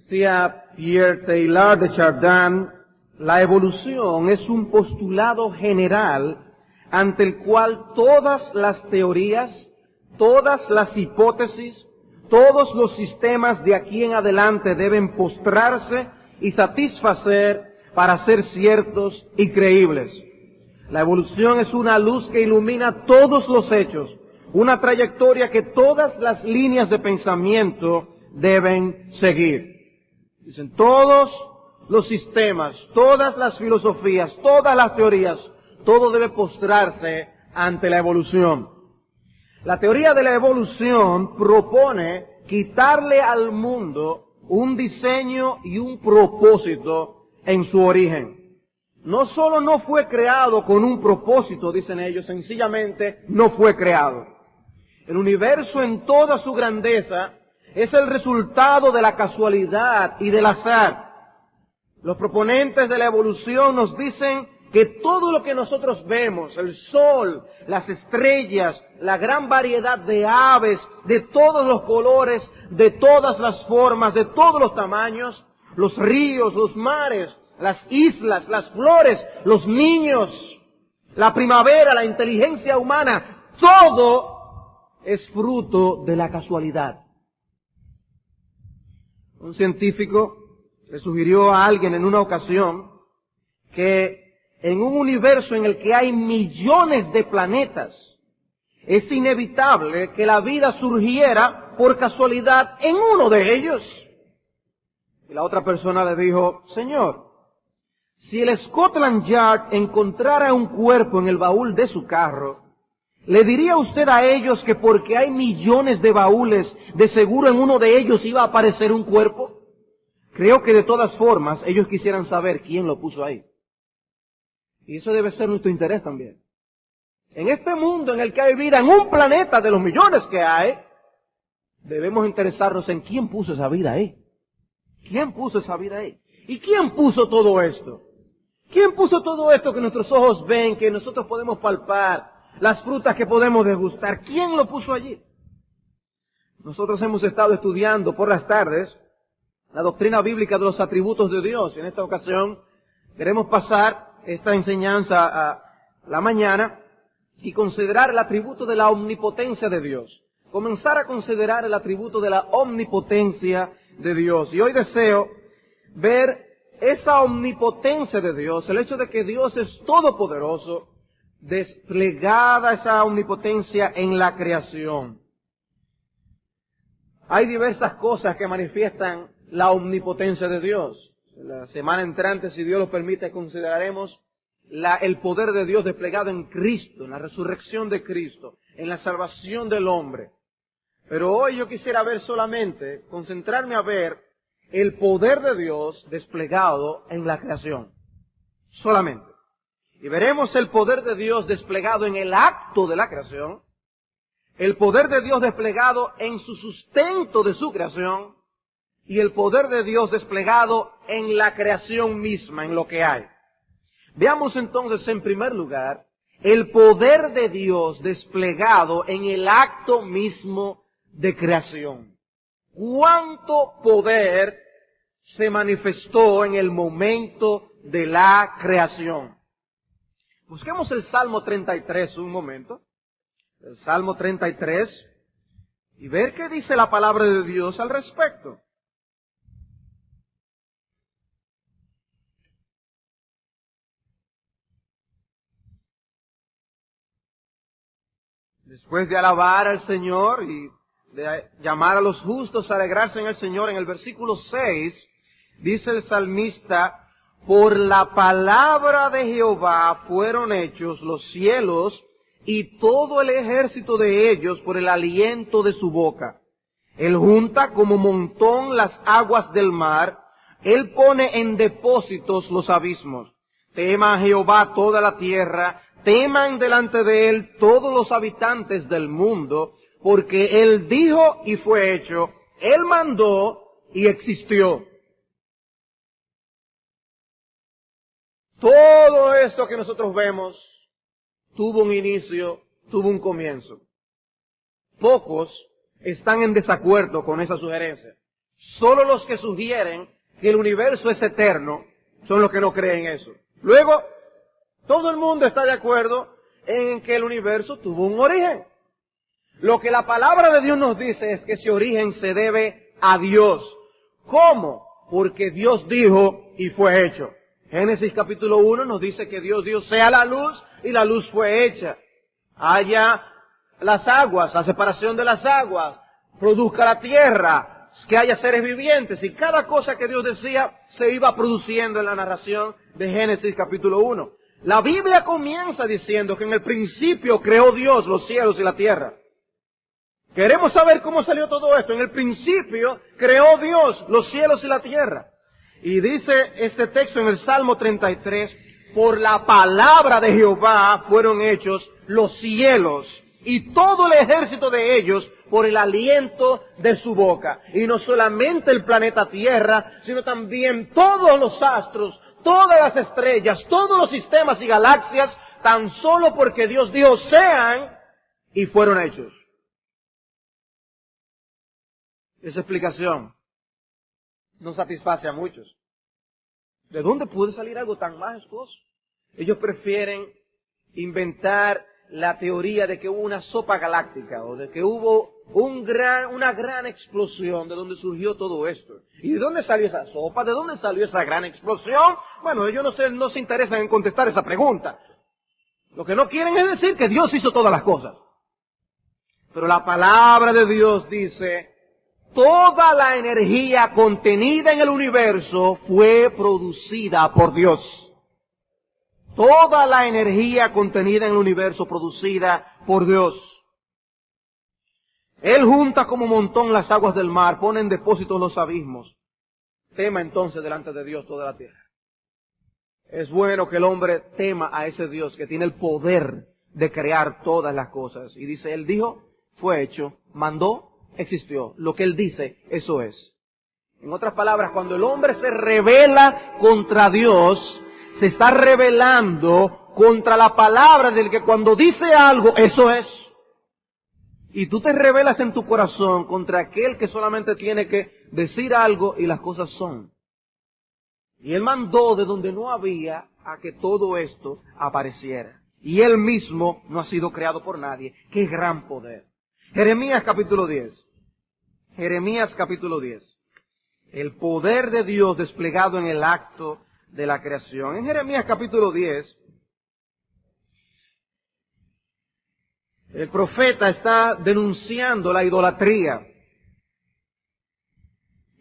Decía Pierre Teilhard de Chardin, la evolución es un postulado general ante el cual todas las teorías, todas las hipótesis, todos los sistemas de aquí en adelante deben postrarse y satisfacer para ser ciertos y creíbles. La evolución es una luz que ilumina todos los hechos, una trayectoria que todas las líneas de pensamiento deben seguir. Dicen, todos los sistemas, todas las filosofías, todas las teorías, todo debe postrarse ante la evolución. La teoría de la evolución propone quitarle al mundo un diseño y un propósito en su origen. No solo no fue creado con un propósito, dicen ellos, sencillamente no fue creado. El universo en toda su grandeza es el resultado de la casualidad y del azar. Los proponentes de la evolución nos dicen que todo lo que nosotros vemos, el sol, las estrellas, la gran variedad de aves, de todos los colores, de todas las formas, de todos los tamaños, los ríos, los mares, las islas, las flores, los niños, la primavera, la inteligencia humana, todo es fruto de la casualidad. Un científico le sugirió a alguien en una ocasión que en un universo en el que hay millones de planetas, es inevitable que la vida surgiera por casualidad en uno de ellos. Y la otra persona le dijo, señor, si el Scotland Yard encontrara un cuerpo en el baúl de su carro, ¿le diría usted a ellos que porque hay millones de baúles, de seguro en uno de ellos iba a aparecer un cuerpo? Creo que de todas formas ellos quisieran saber quién lo puso ahí. Y eso debe ser nuestro interés también. En este mundo en el que hay vida, en un planeta de los millones que hay, debemos interesarnos en quién puso esa vida ahí. ¿Quién puso esa vida ahí? ¿Y quién puso todo esto? ¿Quién puso todo esto que nuestros ojos ven, que nosotros podemos palpar, las frutas que podemos degustar? ¿Quién lo puso allí? Nosotros hemos estado estudiando por las tardes la doctrina bíblica de los atributos de Dios. En esta ocasión queremos pasar esta enseñanza a la mañana y considerar el atributo de la omnipotencia de Dios. Comenzar a considerar el atributo de la omnipotencia de Dios. Y hoy deseo ver esa omnipotencia de Dios, el hecho de que Dios es todopoderoso, desplegada esa omnipotencia en la creación. Hay diversas cosas que manifiestan la omnipotencia de Dios. La semana entrante, si Dios lo permite, consideraremos el poder de Dios desplegado en Cristo, en la resurrección de Cristo, en la salvación del hombre. Pero hoy yo quisiera ver solamente, concentrarme a ver el poder de Dios desplegado en la creación. Solamente. Y veremos el poder de Dios desplegado en el acto de la creación, el poder de Dios desplegado en su sustento de su creación, y el poder de Dios desplegado en la creación misma, en lo que hay. Veamos entonces en primer lugar el poder de Dios desplegado en el acto mismo de creación. ¿Cuánto poder se manifestó en el momento de la creación? Busquemos el Salmo 33 un momento. El Salmo 33 y ver qué dice la palabra de Dios al respecto. Después de alabar al Señor y de llamar a los justos a alegrarse en el Señor, en el versículo 6, dice el salmista, por la palabra de Jehová fueron hechos los cielos y todo el ejército de ellos por el aliento de su boca. Él junta como montón las aguas del mar, Él pone en depósitos los abismos. Tema a Jehová toda la tierra, teman delante de Él todos los habitantes del mundo, porque Él dijo y fue hecho, Él mandó y existió. Todo esto que nosotros vemos tuvo un inicio, tuvo un comienzo. Pocos están en desacuerdo con esa sugerencia. Solo los que sugieren que el universo es eterno son los que no creen eso. Luego, todo el mundo está de acuerdo en que el universo tuvo un origen. Lo que la palabra de Dios nos dice es que ese origen se debe a Dios. ¿Cómo? Porque Dios dijo y fue hecho. Génesis capítulo 1 nos dice que Dios dijo sea la luz y la luz fue hecha. Haya las aguas, la separación de las aguas, produzca la tierra, que haya seres vivientes, y cada cosa que Dios decía se iba produciendo en la narración de Génesis capítulo 1. La Biblia comienza diciendo que en el principio creó Dios los cielos y la tierra. Queremos saber cómo salió todo esto. En el principio creó Dios los cielos y la tierra. Y dice este texto en el Salmo 33, por la palabra de Jehová fueron hechos los cielos y todo el ejército de ellos por el aliento de su boca. Y no solamente el planeta Tierra, sino también todos los astros, todas las estrellas, todos los sistemas y galaxias, tan solo porque Dios dijo sean y fueron hechos. Esa explicación no satisface a muchos. ¿De dónde puede salir algo tan majestuoso? Ellos prefieren inventar la teoría de que hubo una sopa galáctica o de que hubo una gran explosión de donde surgió todo esto. ¿Y de dónde salió esa sopa? ¿De dónde salió esa gran explosión? Bueno, ellos no se interesan en contestar esa pregunta. Lo que no quieren es decir que Dios hizo todas las cosas. Pero la palabra de Dios dice, toda la energía contenida en el universo fue producida por Dios. Toda la energía contenida en el universo producida por Dios. Él junta como montón las aguas del mar, pone en depósitos los abismos. Tema entonces delante de Dios toda la tierra. Es bueno que el hombre tema a ese Dios que tiene el poder de crear todas las cosas. Y dice, Él dijo, fue hecho, mandó, existió. Lo que Él dice, eso es. En otras palabras, cuando el hombre se rebela contra Dios, se está rebelando contra la palabra del que cuando dice algo, eso es. Y tú te rebelas en tu corazón contra aquel que solamente tiene que decir algo y las cosas son. Y Él mandó de donde no había a que todo esto apareciera. Y Él mismo no ha sido creado por nadie. ¡Qué gran poder! Jeremías capítulo 10. Jeremías capítulo 10. El poder de Dios desplegado en el acto de la creación. En Jeremías capítulo 10, el profeta está denunciando la idolatría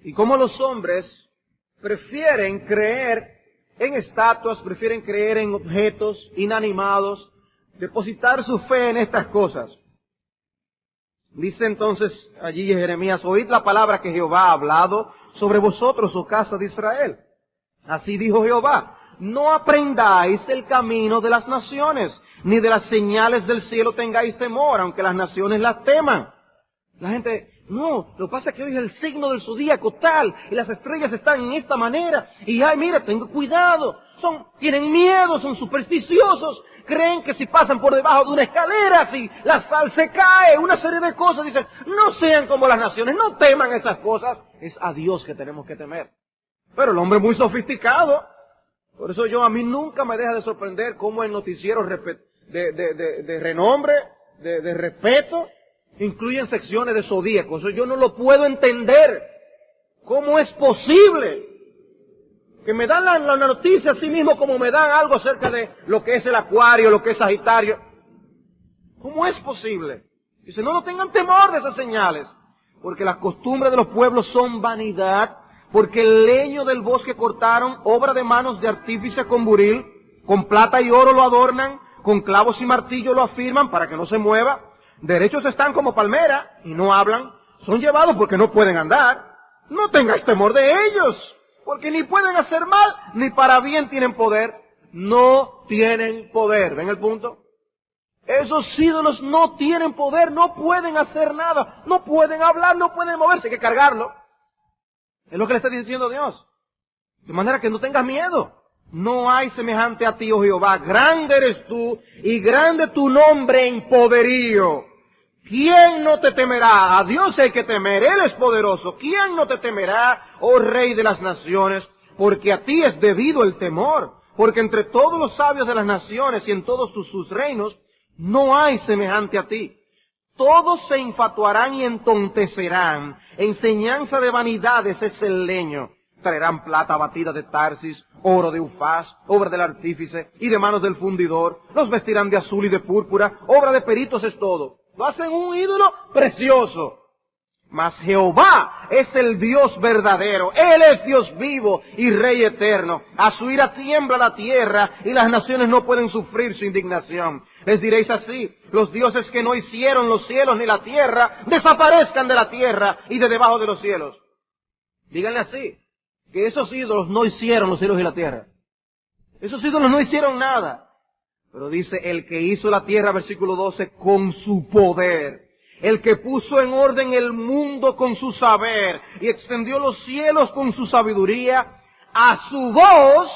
y cómo los hombres prefieren creer en estatuas, prefieren creer en objetos inanimados, depositar su fe en estas cosas. Dice entonces allí Jeremías, oíd la palabra que Jehová ha hablado sobre vosotros, oh casa de Israel. Así dijo Jehová, no aprendáis el camino de las naciones, ni de las señales del cielo tengáis temor, aunque las naciones las teman. La gente, no, lo que pasa es que hoy es el signo del zodíaco tal, y las estrellas están en esta manera, y ay, mira, tengo cuidado, tienen miedo, son supersticiosos, creen que si pasan por debajo de una escalera, si la sal se cae, una serie de cosas, dicen, no sean como las naciones, no teman esas cosas, es a Dios que tenemos que temer. Pero el hombre es muy sofisticado. Por eso a mí nunca me deja de sorprender cómo en noticieros de renombre, de respeto, incluyen secciones de zodíacos. Eso yo no lo puedo entender. ¿Cómo es posible que me dan la noticia así mismo como me dan algo acerca de lo que es el Acuario, lo que es Sagitario? ¿Cómo es posible? Dice, no tengan temor de esas señales, porque las costumbres de los pueblos son vanidad. Porque el leño del bosque cortaron, obra de manos de artífice con buril, con plata y oro lo adornan, con clavos y martillo lo afirman para que no se mueva. Derechos están como palmera y no hablan, son llevados porque no pueden andar. No tengáis temor de ellos, porque ni pueden hacer mal, ni para bien tienen poder. No tienen poder, ¿ven el punto? Esos ídolos no tienen poder, no pueden hacer nada, no pueden hablar, no pueden moverse, hay que cargarlo. Es lo que le está diciendo Dios. De manera que no tengas miedo. No hay semejante a ti, oh Jehová. Grande eres tú y grande tu nombre en poderío. ¿Quién no te temerá? A Dios hay que temer, Él es poderoso. ¿Quién no te temerá, oh Rey de las naciones? Porque a ti es debido el temor. Porque entre todos los sabios de las naciones y en todos sus reinos, no hay semejante a ti. Todos se infatuarán y entontecerán. Enseñanza de vanidades es el leño. Traerán plata batida de Tarsis, oro de Ufaz, obra del artífice y de manos del fundidor. Los vestirán de azul y de púrpura, obra de peritos es todo. Lo hacen un ídolo precioso. Mas Jehová es el Dios verdadero. Él es Dios vivo y Rey eterno. A su ira tiembla la tierra y las naciones no pueden sufrir su indignación. Les diréis así: los dioses que no hicieron los cielos ni la tierra, desaparezcan de la tierra y de debajo de los cielos. Díganle así, que esos ídolos no hicieron los cielos y la tierra. Esos ídolos no hicieron nada. Pero dice, el que hizo la tierra, versículo 12, con su poder. El que puso en orden el mundo con su saber y extendió los cielos con su sabiduría, a su voz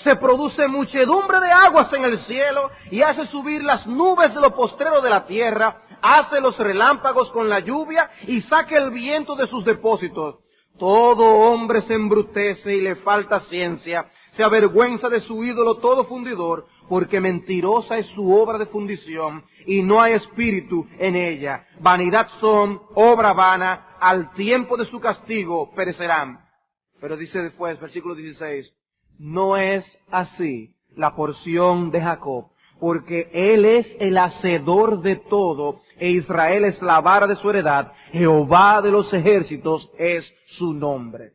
se produce muchedumbre de aguas en el cielo y hace subir las nubes de lo postrero de la tierra, hace los relámpagos con la lluvia y saca el viento de sus depósitos. Todo hombre se embrutece y le falta ciencia, se avergüenza de su ídolo todo fundidor, porque mentirosa es su obra de fundición, y no hay espíritu en ella. Vanidad son, obra vana, al tiempo de su castigo perecerán. Pero dice después, versículo 16, no es así la porción de Jacob, porque él es el hacedor de todo, e Israel es la vara de su heredad, Jehová de los ejércitos es su nombre.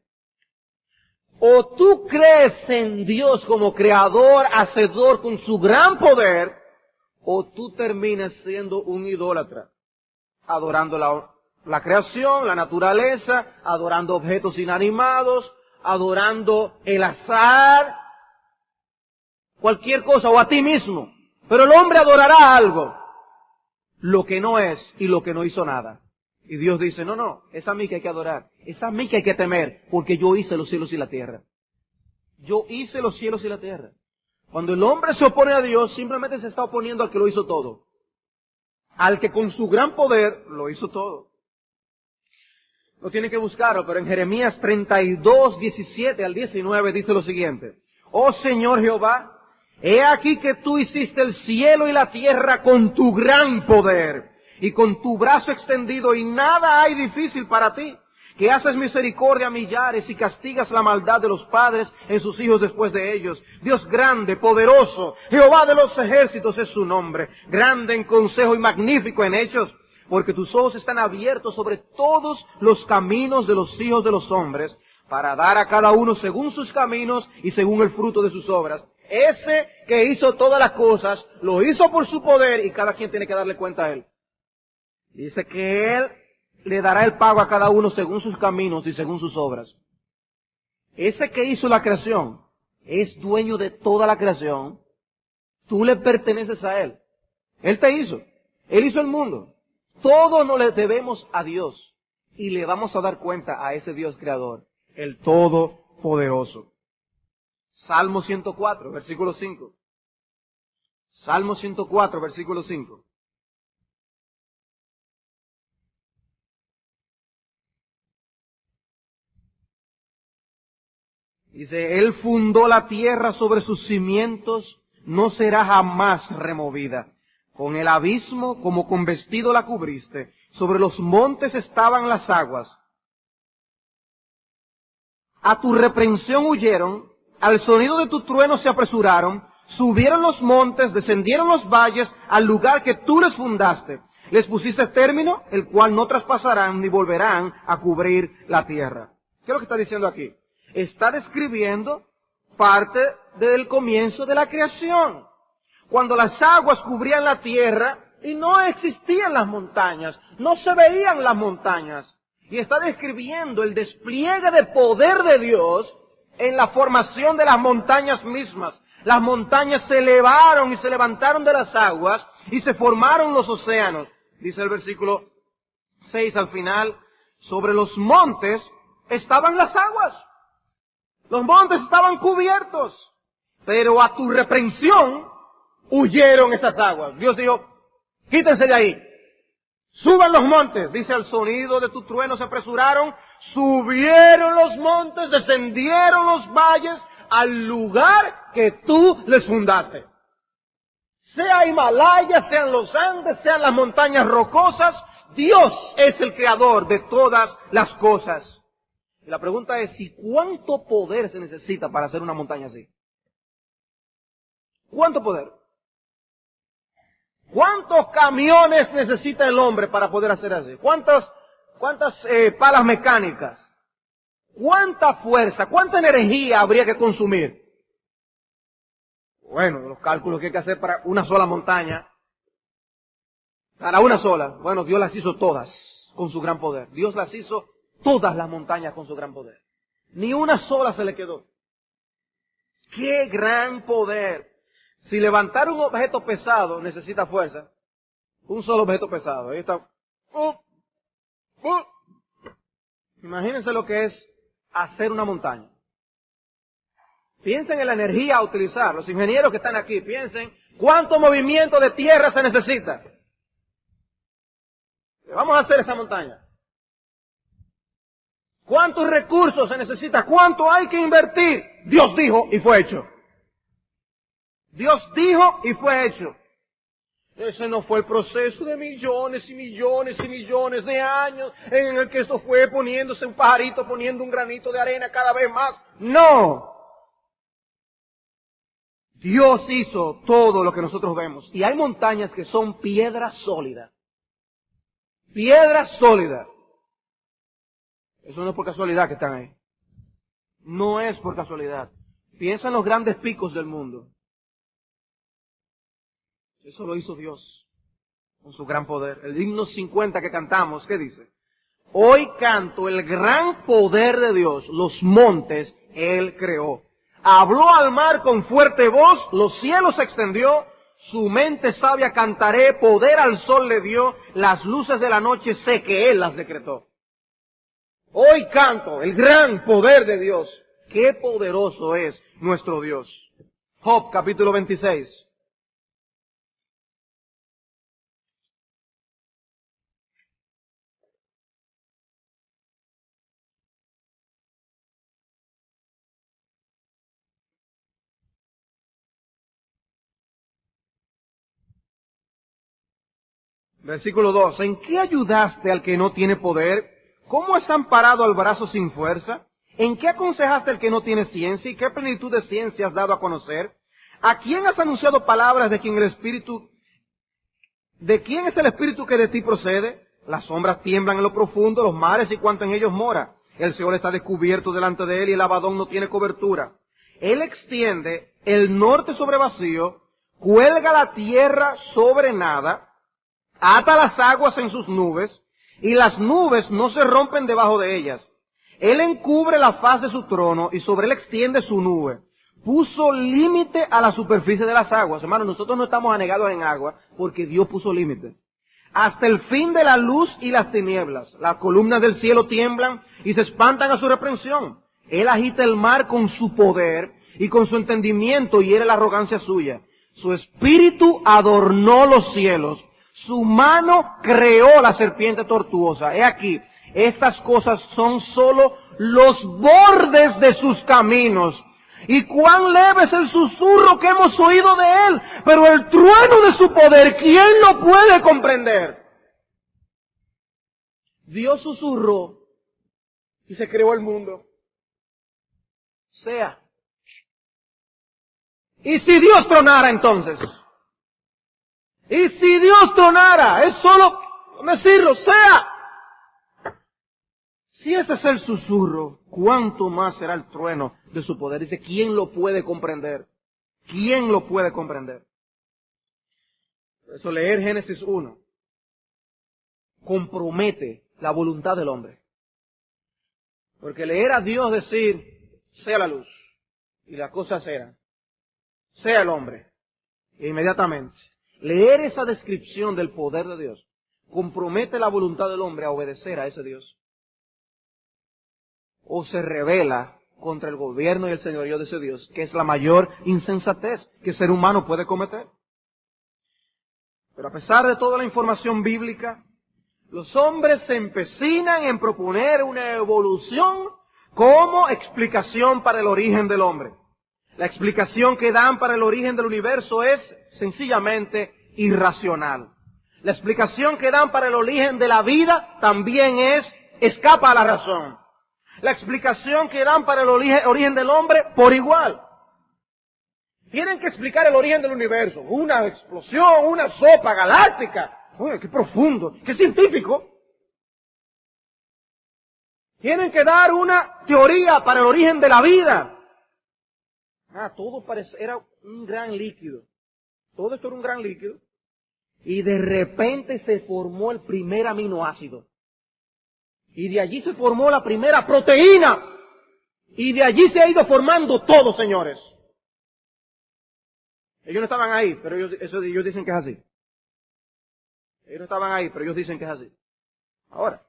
O tú crees en Dios como creador, hacedor con su gran poder, o tú terminas siendo un idólatra, adorando la creación, la naturaleza, adorando objetos inanimados, adorando el azar, cualquier cosa, o a ti mismo. Pero el hombre adorará algo, lo que no es y lo que no hizo nada. Y Dios dice, no, es a mí que hay que adorar, es a mí que hay que temer, porque yo hice los cielos y la tierra. Yo hice los cielos y la tierra. Cuando el hombre se opone a Dios, simplemente se está oponiendo al que lo hizo todo. Al que con su gran poder lo hizo todo. No tiene que buscarlo, pero en Jeremías 32, 17 al 19 dice lo siguiente. Oh Señor Jehová, he aquí que tú hiciste el cielo y la tierra con tu gran poder y con tu brazo extendido, y nada hay difícil para ti, que haces misericordia a millares y castigas la maldad de los padres en sus hijos después de ellos. Dios grande, poderoso, Jehová de los ejércitos es su nombre, grande en consejo y magnífico en hechos, porque tus ojos están abiertos sobre todos los caminos de los hijos de los hombres, para dar a cada uno según sus caminos y según el fruto de sus obras. Ese que hizo todas las cosas, lo hizo por su poder, y cada quien tiene que darle cuenta a él. Dice que Él le dará el pago a cada uno según sus caminos y según sus obras. Ese que hizo la creación es dueño de toda la creación. Tú le perteneces a Él. Él te hizo. Él hizo el mundo. Todos nos le debemos a Dios y le vamos a dar cuenta a ese Dios creador, el Todopoderoso. Salmo 104, versículo 5. Salmo 104, versículo 5. Dice, Él fundó la tierra sobre sus cimientos, no será jamás removida. Con el abismo como con vestido la cubriste, sobre los montes estaban las aguas. A tu reprensión huyeron, al sonido de tu trueno se apresuraron, subieron los montes, descendieron los valles, al lugar que tú les fundaste. Les pusiste término, el cual no traspasarán ni volverán a cubrir la tierra. ¿Qué es lo que está diciendo aquí? Está describiendo parte del comienzo de la creación. Cuando las aguas cubrían la tierra y no existían las montañas, no se veían las montañas. Y está describiendo el despliegue de poder de Dios en la formación de las montañas mismas. Las montañas se elevaron y se levantaron de las aguas y se formaron los océanos. Dice el versículo 6 al final, sobre los montes estaban las aguas. Los montes estaban cubiertos, pero a tu reprensión huyeron esas aguas. Dios dijo, quítense de ahí. Suban los montes, dice, al sonido de tu trueno se apresuraron, subieron los montes, descendieron los valles al lugar que tú les fundaste. Sea Himalaya, sean los Andes, sean las montañas rocosas, Dios es el creador de todas las cosas. Y la pregunta es, ¿y cuánto poder se necesita para hacer una montaña así? ¿Cuánto poder? ¿Cuántos camiones necesita el hombre para poder hacer así? ¿Cuántas palas mecánicas? ¿Cuánta fuerza? ¿Cuánta energía habría que consumir? Bueno, los cálculos que hay que hacer para una sola montaña. Para una sola. Bueno, Dios las hizo todas con su gran poder. Dios las hizo todas las montañas con su gran poder. Ni una sola se le quedó. ¡Qué gran poder! Si levantar un objeto pesado necesita fuerza, un solo objeto pesado, ahí está. Imagínense lo que es hacer una montaña. Piensen en la energía a utilizar. Los ingenieros que están aquí, piensen cuánto movimiento de tierra se necesita. Vamos a hacer esa montaña. ¿Cuántos recursos se necesita? ¿Cuánto hay que invertir? Dios dijo y fue hecho. Dios dijo y fue hecho. Ese no fue el proceso de millones y millones y millones de años en el que esto fue poniéndose un pajarito, poniendo un granito de arena cada vez más. No. Dios hizo todo lo que nosotros vemos. Y hay montañas que son piedra sólida. Piedra sólida. Eso no es por casualidad que están ahí. No es por casualidad. Piensa en los grandes picos del mundo. Eso lo hizo Dios con su gran poder. El himno 50 que cantamos, ¿qué dice? Hoy canto el gran poder de Dios, los montes Él creó. Habló al mar con fuerte voz, los cielos extendió, su mente sabia cantaré, poder al sol le dio, las luces de la noche sé que Él las decretó. Hoy canto el gran poder de Dios. Qué poderoso es nuestro Dios. Job capítulo 26. Versículo 2. ¿En qué ayudaste al que no tiene poder? ¿Cómo has amparado al brazo sin fuerza? ¿En qué aconsejaste al que no tiene ciencia? ¿Y qué plenitud de ciencia has dado a conocer? ¿A quién has anunciado palabras de quién es el espíritu que de ti procede? Las sombras tiemblan en lo profundo, los mares y cuanto en ellos mora. El Seol está descubierto delante de él y el Abadón no tiene cobertura. Él extiende el norte sobre vacío, cuelga la tierra sobre nada, ata las aguas en sus nubes, y las nubes no se rompen debajo de ellas. Él encubre la faz de su trono, y sobre él extiende su nube. Puso límite a la superficie de las aguas. Hermanos, nosotros no estamos anegados en agua, porque Dios puso límite. Hasta el fin de la luz y las tinieblas. Las columnas del cielo tiemblan y se espantan a su reprensión. Él agita el mar con su poder, y con su entendimiento hiere la arrogancia suya. Su espíritu adornó los cielos. Su mano creó la serpiente tortuosa. He aquí, estas cosas son solo los bordes de sus caminos. Y cuán leve es el susurro que hemos oído de él. Pero el trueno de su poder, ¿quién lo puede comprender? Dios susurró y se creó el mundo. Sea. ¿Y si Dios tronara entonces? Y si Dios tronara, es solo decirlo, sea. Si ese es el susurro, ¿cuánto más será el trueno de su poder? Dice, ¿quién lo puede comprender? ¿Quién lo puede comprender? Por eso leer Génesis 1 compromete la voluntad del hombre. Porque leer a Dios decir, sea la luz, y las cosas eran, sea el hombre, e inmediatamente. Leer esa descripción del poder de Dios compromete la voluntad del hombre a obedecer a ese Dios. O se rebela contra el gobierno y el señorío de ese Dios, que es la mayor insensatez que el ser humano puede cometer. Pero a pesar de toda la información bíblica, Los hombres se empecinan en proponer una evolución como explicación para el origen del hombre. La explicación que dan para el origen del universo es sencillamente irracional. La explicación que dan para el origen de la vida también escapa a la razón. La explicación que dan para el origen del hombre, por igual. Tienen que explicar el origen del universo. Una explosión, una sopa galáctica. Uy, qué profundo, qué científico. Tienen que dar una teoría para el origen de la vida. Todo era un gran líquido. Todo esto era un gran líquido. Y de repente se formó el primer aminoácido. Y de allí se formó la primera proteína. Y de allí se ha ido formando todo, señores. Ellos no estaban ahí, pero ellos dicen que es así. Ellos no estaban ahí, pero ellos dicen que es así. Ahora,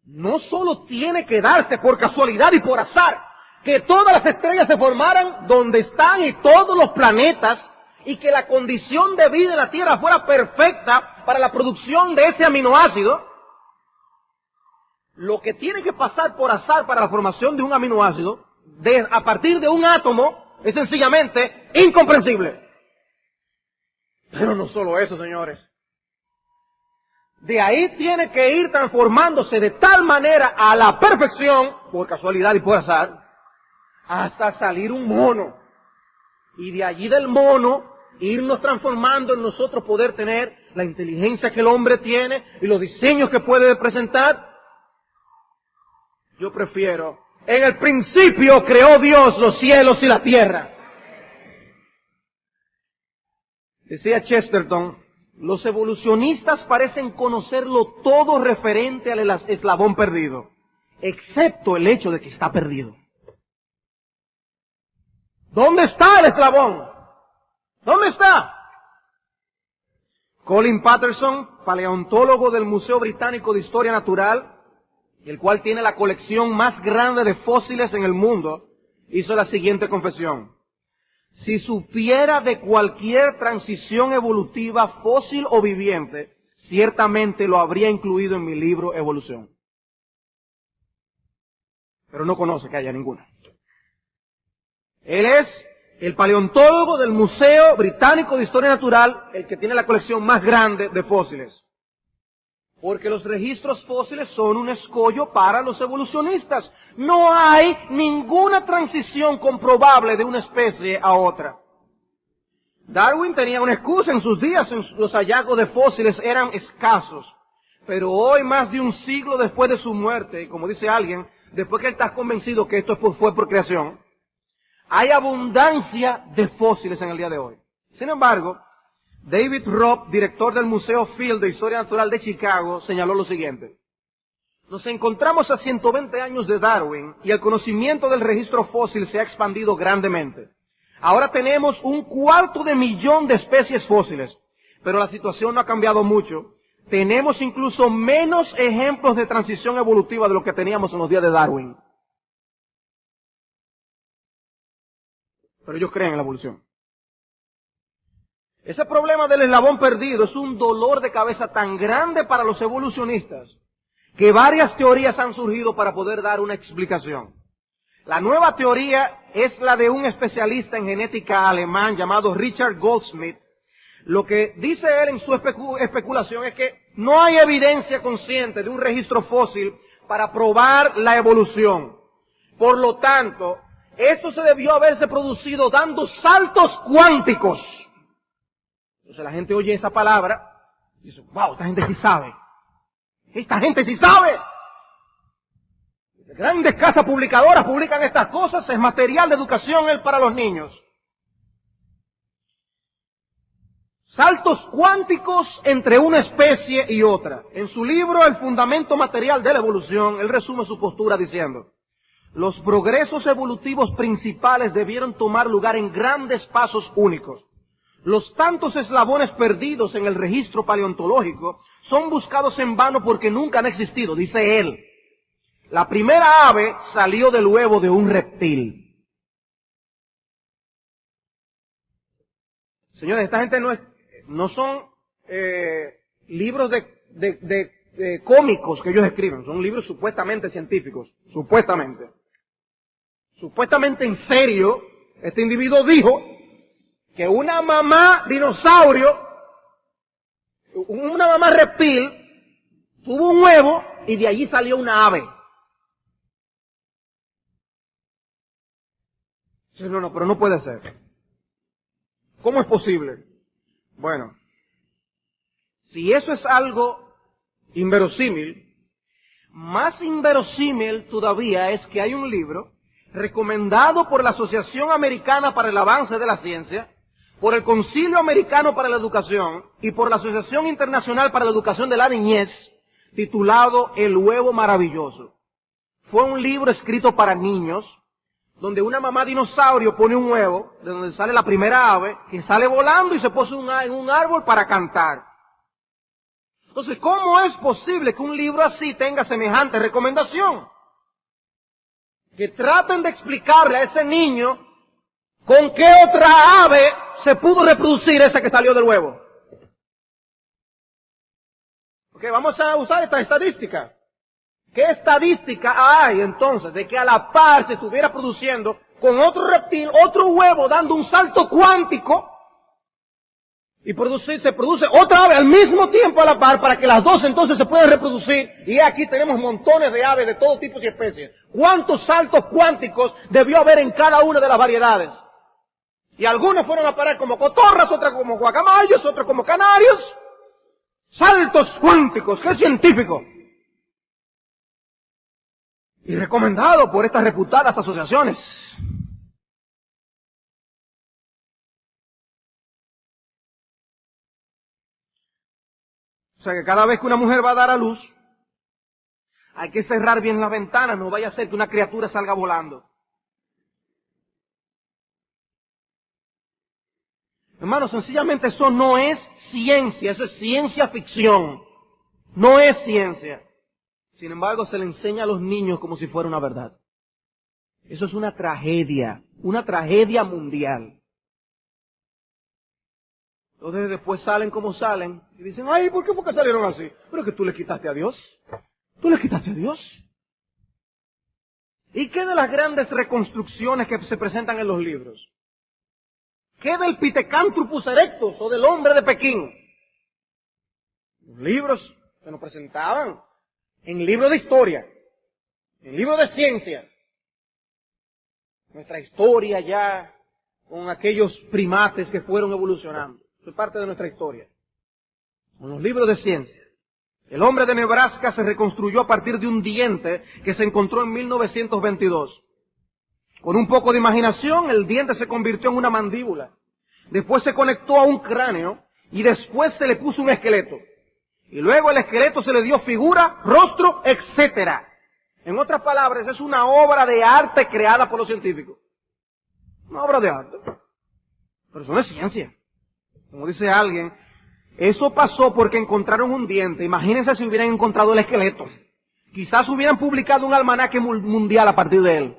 no solo tiene que darse por casualidad y por azar que todas las estrellas se formaran donde están y todos los planetas y que la condición de vida en la Tierra fuera perfecta para la producción de ese aminoácido. Lo que tiene que pasar por azar para la formación de un aminoácido a partir de un átomo es sencillamente incomprensible. Pero no solo eso, señores. De ahí tiene que ir transformándose de tal manera a la perfección, por casualidad y por azar, hasta salir un mono. Y de allí del mono, irnos transformando en nosotros poder tener la inteligencia que el hombre tiene y los diseños que puede presentar. Yo prefiero, en el principio creó Dios los cielos y la tierra. Decía Chesterton, los evolucionistas parecen conocerlo todo referente al eslabón perdido, excepto el hecho de que está perdido. ¿Dónde está el eslabón? ¿Dónde está? Colin Patterson, paleontólogo del Museo Británico de Historia Natural, el cual tiene la colección más grande de fósiles en el mundo, hizo la siguiente confesión. Si supiera de cualquier transición evolutiva fósil o viviente, ciertamente lo habría incluido en mi libro Evolución. Pero no conoce que haya ninguna. Él es el paleontólogo del Museo Británico de Historia Natural, el que tiene la colección más grande de fósiles. Porque los registros fósiles son un escollo para los evolucionistas. No hay ninguna transición comprobable de una especie a otra. Darwin tenía una excusa en sus días, los hallazgos de fósiles eran escasos. Pero hoy, más de un siglo después de su muerte, y como dice alguien, después que él está convencido que esto fue por creación, hay abundancia de fósiles en el día de hoy. Sin embargo, David Robb, director del Museo Field de Historia Natural de Chicago, señaló lo siguiente. Nos encontramos a 120 años de Darwin y el conocimiento del registro fósil se ha expandido grandemente. Ahora tenemos 250,000 de especies fósiles, pero la situación no ha cambiado mucho. Tenemos incluso menos ejemplos de transición evolutiva de lo que teníamos en los días de Darwin. Pero ellos creen en la evolución. Ese problema del eslabón perdido es un dolor de cabeza tan grande para los evolucionistas que varias teorías han surgido para poder dar una explicación. La nueva teoría es la de un especialista en genética alemán llamado Richard Goldsmith. Lo que dice él en su especulación es que no hay evidencia consciente de un registro fósil para probar la evolución. Por lo tanto, esto se debió haberse producido dando saltos cuánticos. Entonces la gente oye esa palabra y dice, wow, esta gente sí sabe. Esta gente sí sabe. Grandes casas publicadoras publican estas cosas, es material de educación para los niños. Saltos cuánticos entre una especie y otra. En su libro El fundamento material de la evolución, él resume su postura diciendo, los progresos evolutivos principales debieron tomar lugar en grandes pasos únicos. Los tantos eslabones perdidos en el registro paleontológico son buscados en vano porque nunca han existido, dice él. La primera ave salió del huevo de un reptil. Señores, esta gente no son libros de cómicos que ellos escriben, son libros supuestamente científicos, supuestamente. Supuestamente en serio, este individuo dijo que una mamá dinosaurio, una mamá reptil, tuvo un huevo y de allí salió una ave. No, pero no puede ser. ¿Cómo es posible? Bueno, si eso es algo inverosímil, más inverosímil todavía es que hay un libro recomendado por la Asociación Americana para el Avance de la Ciencia, por el Concilio Americano para la Educación y por la Asociación Internacional para la Educación de la Niñez, titulado El Huevo Maravilloso. Fue un libro escrito para niños, donde una mamá dinosaurio pone un huevo, de donde sale la primera ave, que sale volando y se pone en un árbol para cantar. Entonces, ¿cómo es posible que un libro así tenga semejante recomendación? Que traten de explicarle a ese niño con qué otra ave se pudo reproducir esa que salió del huevo. Ok, vamos a usar esta estadística. ¿Qué estadística hay entonces de que a la par se estuviera produciendo con otro reptil, otro huevo dando un salto cuántico y se produce otra ave al mismo tiempo a la par para que las dos entonces se puedan reproducir? Y aquí tenemos montones de aves de todo tipo y especies. ¿Cuántos saltos cuánticos debió haber en cada una de las variedades? Y algunos fueron a parar como cotorras, otras como guacamayos, otros como canarios. Saltos cuánticos, qué científico. Y recomendado por estas reputadas asociaciones. O sea que cada vez que una mujer va a dar a luz, hay que cerrar bien las ventanas, no vaya a ser que una criatura salga volando. Hermanos, sencillamente eso no es ciencia, eso es ciencia ficción. No es ciencia. Sin embargo, se le enseña a los niños como si fuera una verdad. Eso es una tragedia mundial. Entonces después salen como salen y dicen, ay, ¿por qué fue que salieron así? Pero es que tú le quitaste a Dios. ¿Tú le quitaste a Dios? ¿Y qué de las grandes reconstrucciones que se presentan en los libros? ¿Qué del Pithecanthropus erectus o del hombre de Pekín? Los libros se nos presentaban en libros de historia, en libros de ciencia. Nuestra historia ya con aquellos primates que fueron evolucionando. Eso es parte de nuestra historia. Con los libros de ciencia. El hombre de Nebraska se reconstruyó a partir de un diente que se encontró en 1922. Con un poco de imaginación, el diente se convirtió en una mandíbula. Después se conectó a un cráneo y después se le puso un esqueleto. Y luego el esqueleto se le dio figura, rostro, etcétera. En otras palabras, es una obra de arte creada por los científicos. Una obra de arte. Pero eso no es ciencia. Como dice alguien, eso pasó porque encontraron un diente. Imagínense si hubieran encontrado el esqueleto. Quizás hubieran publicado un almanaque mundial a partir de él.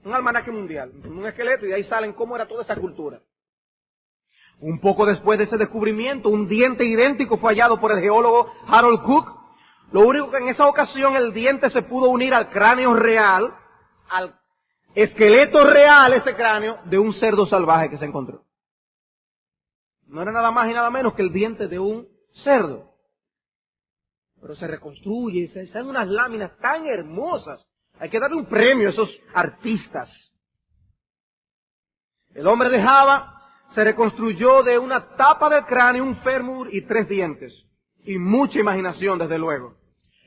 Un almanaque mundial. Un esqueleto y de ahí salen cómo era toda esa cultura. Un poco después de ese descubrimiento, un diente idéntico fue hallado por el geólogo Harold Cook. Lo único que en esa ocasión el diente se pudo unir al cráneo real, al esqueleto real, ese cráneo, de un cerdo salvaje que se encontró. No era nada más y nada menos que el diente de un cerdo. Pero se reconstruye y se hacen unas láminas tan hermosas. Hay que darle un premio a esos artistas. El hombre de Java se reconstruyó de una tapa del cráneo, un fémur y 3 dientes. Y mucha imaginación, desde luego.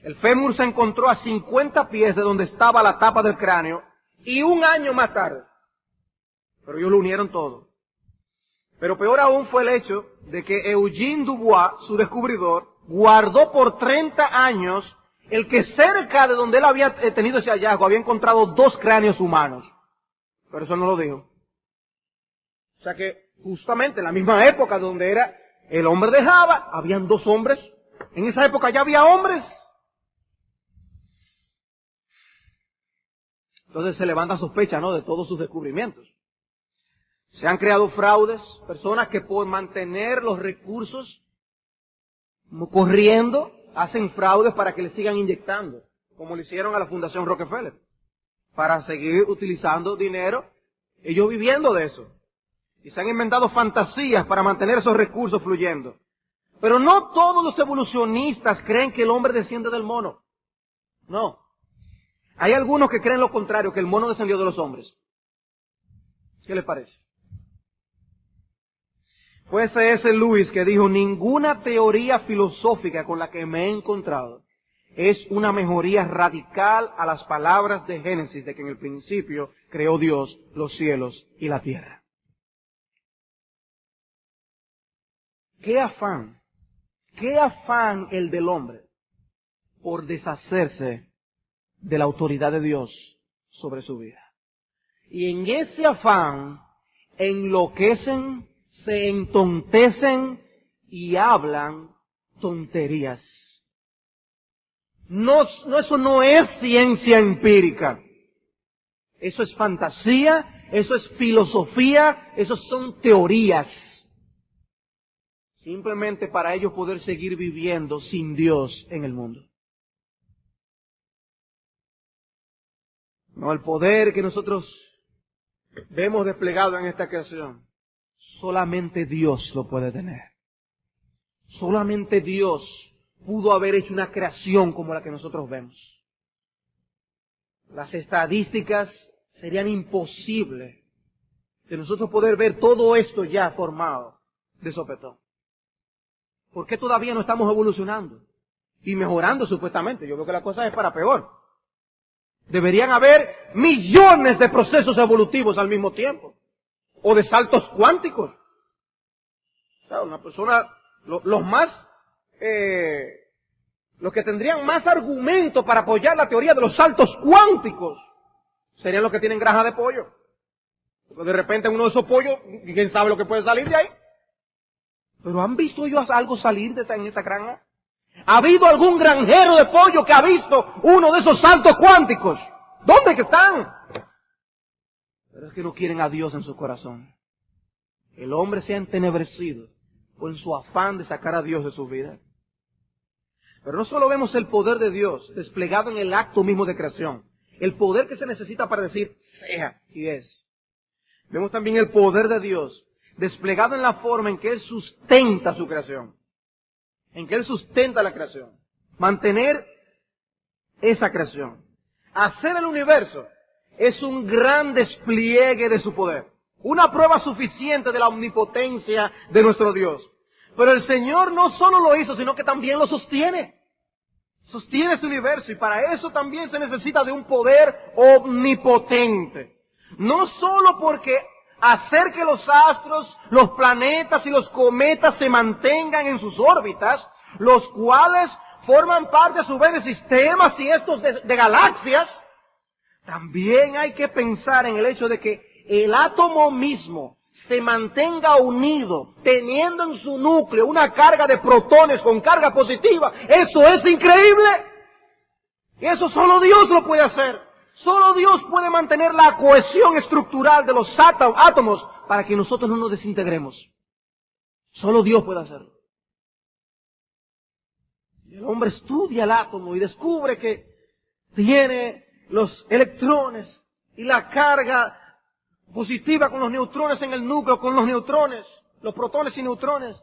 El fémur se encontró a 50 pies de donde estaba la tapa del cráneo y un año más tarde. Pero ellos lo unieron todo. Pero peor aún fue el hecho de que Eugene Dubois, su descubridor, guardó por 30 años el que cerca de donde él había tenido ese hallazgo había encontrado 2 cráneos humanos. Pero eso no lo dijo. O sea que justamente en la misma época donde era el hombre de Java, habían 2 hombres. En esa época ya había hombres. Entonces se levanta sospecha, ¿no?, de todos sus descubrimientos. Se han creado fraudes, personas que por mantener los recursos corriendo, hacen fraudes para que le sigan inyectando, como le hicieron a la Fundación Rockefeller, para seguir utilizando dinero, ellos viviendo de eso. Y se han inventado fantasías para mantener esos recursos fluyendo. Pero no todos los evolucionistas creen que el hombre desciende del mono. No. Hay algunos que creen lo contrario, que el mono descendió de los hombres. ¿Qué les parece? Fue C.S. Lewis que dijo, ninguna teoría filosófica con la que me he encontrado es una mejoría radical a las palabras de Génesis, de que en el principio creó Dios los cielos y la tierra. ¡Qué afán el del hombre por deshacerse de la autoridad de Dios sobre su vida! Y en ese afán enloquecen, se entontecen y hablan tonterías. No, eso no es ciencia empírica. Eso es fantasía, eso es filosofía, eso son teorías. Simplemente para ellos poder seguir viviendo sin Dios en el mundo. No, el poder que nosotros vemos desplegado en esta creación, solamente Dios lo puede tener. Solamente Dios pudo haber hecho una creación como la que nosotros vemos. Las estadísticas serían imposibles de nosotros poder ver todo esto ya formado de sopetón. ¿Por qué todavía no estamos evolucionando y mejorando supuestamente? Yo veo que la cosa es para peor. Deberían haber millones de procesos evolutivos al mismo tiempo. O de saltos cuánticos. O sea, una persona, los que tendrían más argumentos para apoyar la teoría de los saltos cuánticos serían los que tienen granja de pollo. Porque de repente uno de esos pollos, ¿quién sabe lo que puede salir de ahí? ¿Pero han visto ellos algo salir en esa granja? ¿Ha habido algún granjero de pollo que ha visto uno de esos saltos cuánticos? ¿Dónde que están? Pero es que no quieren a Dios en su corazón. El hombre se ha entenebrecido en su afán de sacar a Dios de su vida. Pero no solo vemos el poder de Dios desplegado en el acto mismo de creación, el poder que se necesita para decir sea y es. Vemos también el poder de Dios desplegado en la forma en que Él sustenta su creación, en que Él sustenta la creación, mantener esa creación. Hacer el universo es un gran despliegue de su poder, una prueba suficiente de la omnipotencia de nuestro Dios. Pero el Señor no solo lo hizo, sino que también lo sostiene. Sostiene este universo y para eso también se necesita de un poder omnipotente. No solo porque hacer que los astros, los planetas y los cometas se mantengan en sus órbitas, los cuales forman parte a su vez de sistemas y estos de galaxias, también hay que pensar en el hecho de que el átomo mismo se mantenga unido, teniendo en su núcleo una carga de protones con carga positiva. ¡Eso es increíble! Y eso solo Dios lo puede hacer. Solo Dios puede mantener la cohesión estructural de los átomos para que nosotros no nos desintegremos. Solo Dios puede hacerlo. Y el hombre estudia el átomo y descubre que tiene los electrones y la carga positiva con los neutrones en el núcleo, con los neutrones, los protones y neutrones.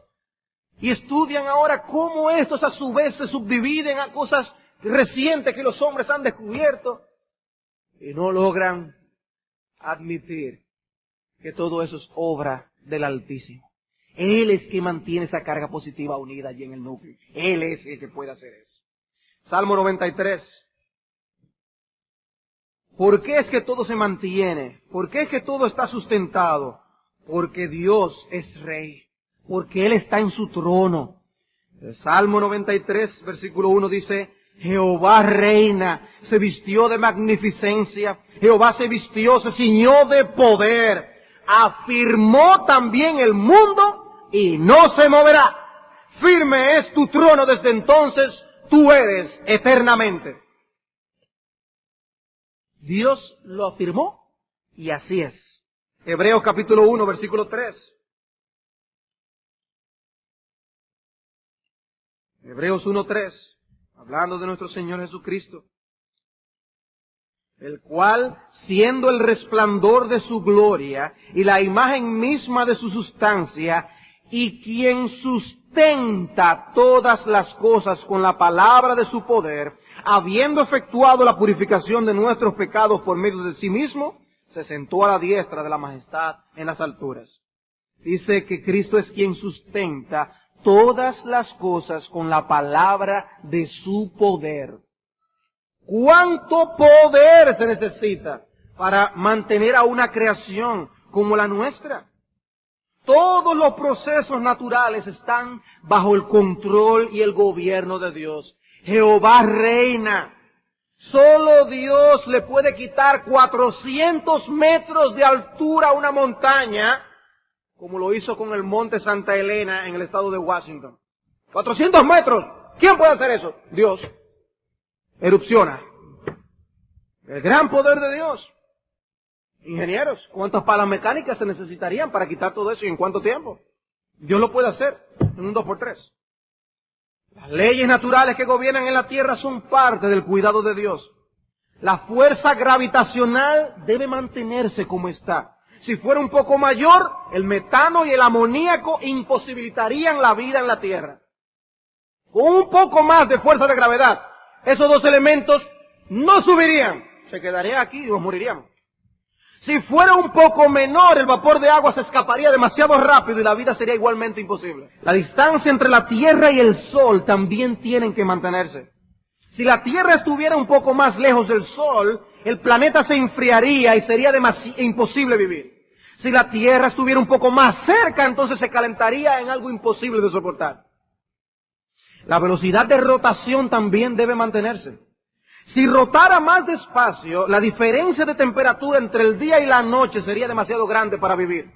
Y estudian ahora cómo estos a su vez se subdividen a cosas recientes que los hombres han descubierto. Y no logran admitir que todo eso es obra del Altísimo. Él es quien mantiene esa carga positiva unida allí en el núcleo. Él es el que puede hacer eso. Salmo 93. ¿Por qué es que todo se mantiene? ¿Por qué es que todo está sustentado? Porque Dios es Rey. Porque Él está en su trono. El Salmo 93, versículo 1 dice, Jehová reina, se vistió de magnificencia, Jehová se vistió, se ciñó de poder, afirmó también el mundo y no se moverá. Firme es tu trono desde entonces, tú eres eternamente. Dios lo afirmó y así es. Hebreos capítulo 1, versículo 3. Hebreos 1, 3. hablando de nuestro Señor Jesucristo, el cual, siendo el resplandor de su gloria y la imagen misma de su sustancia, y quien sustenta todas las cosas con la palabra de su poder, habiendo efectuado la purificación de nuestros pecados por medio de sí mismo, se sentó a la diestra de la majestad en las alturas. Dice que Cristo es quien sustenta todas las cosas con la palabra de su poder. ¿Cuánto poder se necesita para mantener a una creación como la nuestra? Todos los procesos naturales están bajo el control y el gobierno de Dios. Jehová reina. Solo Dios le puede quitar 400 metros de altura a una montaña, como lo hizo con el monte Santa Elena en el estado de Washington. 400 metros. ¿Quién puede hacer eso? Dios. Erupciona. El gran poder de Dios. Ingenieros, ¿cuántas palas mecánicas se necesitarían para quitar todo eso y en cuánto tiempo? Dios lo puede hacer en un 2x3. Las leyes naturales que gobiernan en la tierra son parte del cuidado de Dios. La fuerza gravitacional debe mantenerse como está. Si fuera un poco mayor, el metano y el amoníaco imposibilitarían la vida en la tierra. Con un poco más de fuerza de gravedad, esos dos elementos no subirían. Se quedarían aquí y nos moriríamos. Si fuera un poco menor, el vapor de agua se escaparía demasiado rápido y la vida sería igualmente imposible. La distancia entre la Tierra y el Sol también tienen que mantenerse. Si la Tierra estuviera un poco más lejos del Sol, el planeta se enfriaría y sería imposible vivir. Si la Tierra estuviera un poco más cerca, entonces se calentaría en algo imposible de soportar. La velocidad de rotación también debe mantenerse. Si rotara más despacio, la diferencia de temperatura entre el día y la noche sería demasiado grande para vivir.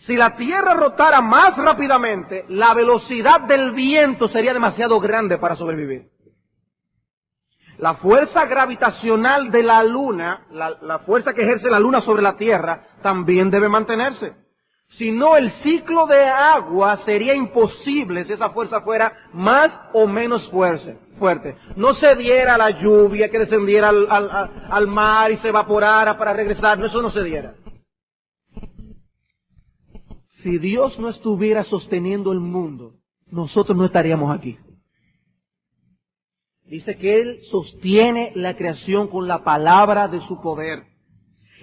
Si la Tierra rotara más rápidamente, la velocidad del viento sería demasiado grande para sobrevivir. La fuerza gravitacional de la Luna, la fuerza que ejerce la Luna sobre la Tierra, también debe mantenerse. Si no, el ciclo de agua sería imposible si esa fuerza fuera más o menos fuerte. No se diera la lluvia que descendiera al mar y se evaporara para regresar, eso no se diera. Si Dios no estuviera sosteniendo el mundo, nosotros no estaríamos aquí. Dice que Él sostiene la creación con la palabra de su poder.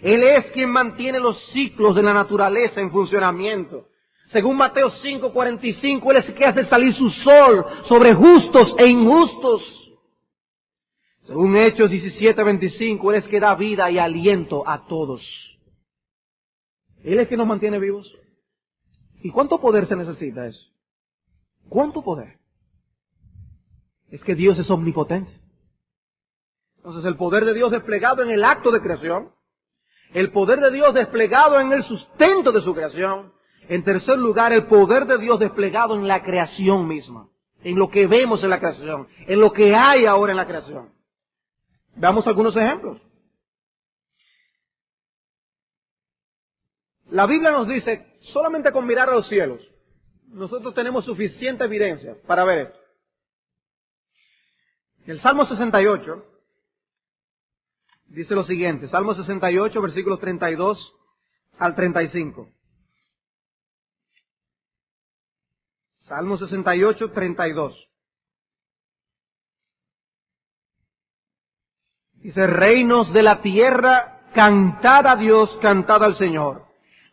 Él es quien mantiene los ciclos de la naturaleza en funcionamiento. Según Mateo 5:45, Él es el que hace salir su sol sobre justos e injustos. Según Hechos 17:25, Él es que da vida y aliento a todos. Él es que nos mantiene vivos. ¿Y cuánto poder se necesita eso? ¿Cuánto poder? Es que Dios es omnipotente. Entonces el poder de Dios desplegado en el acto de creación, el poder de Dios desplegado en el sustento de su creación. En tercer lugar, el poder de Dios desplegado en la creación misma, en lo que vemos en la creación, en lo que hay ahora en la creación. Veamos algunos ejemplos. La Biblia nos dice, solamente con mirar a los cielos, nosotros tenemos suficiente evidencia para ver esto. El Salmo 68 dice lo siguiente, Salmo 68, versículos 32 al 35. Salmo 68, 32. Dice, reinos de la tierra, cantad a Dios, cantad al Señor.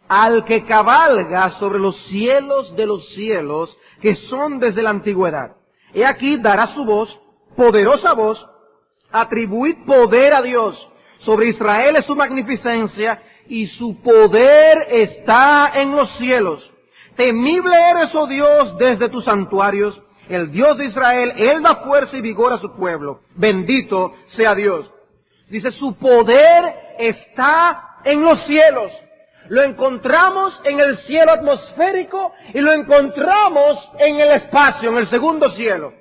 Al que cabalga sobre los cielos de los cielos, que son desde la antigüedad. He aquí dará su voz, poderosa voz, atribuid poder a Dios. Sobre Israel es su magnificencia, y su poder está en los cielos. Temible eres, oh Dios, desde tus santuarios. El Dios de Israel, Él da fuerza y vigor a su pueblo. Bendito sea Dios. Dice, su poder está en los cielos. Lo encontramos en el cielo atmosférico y lo encontramos en el espacio, en el segundo cielo.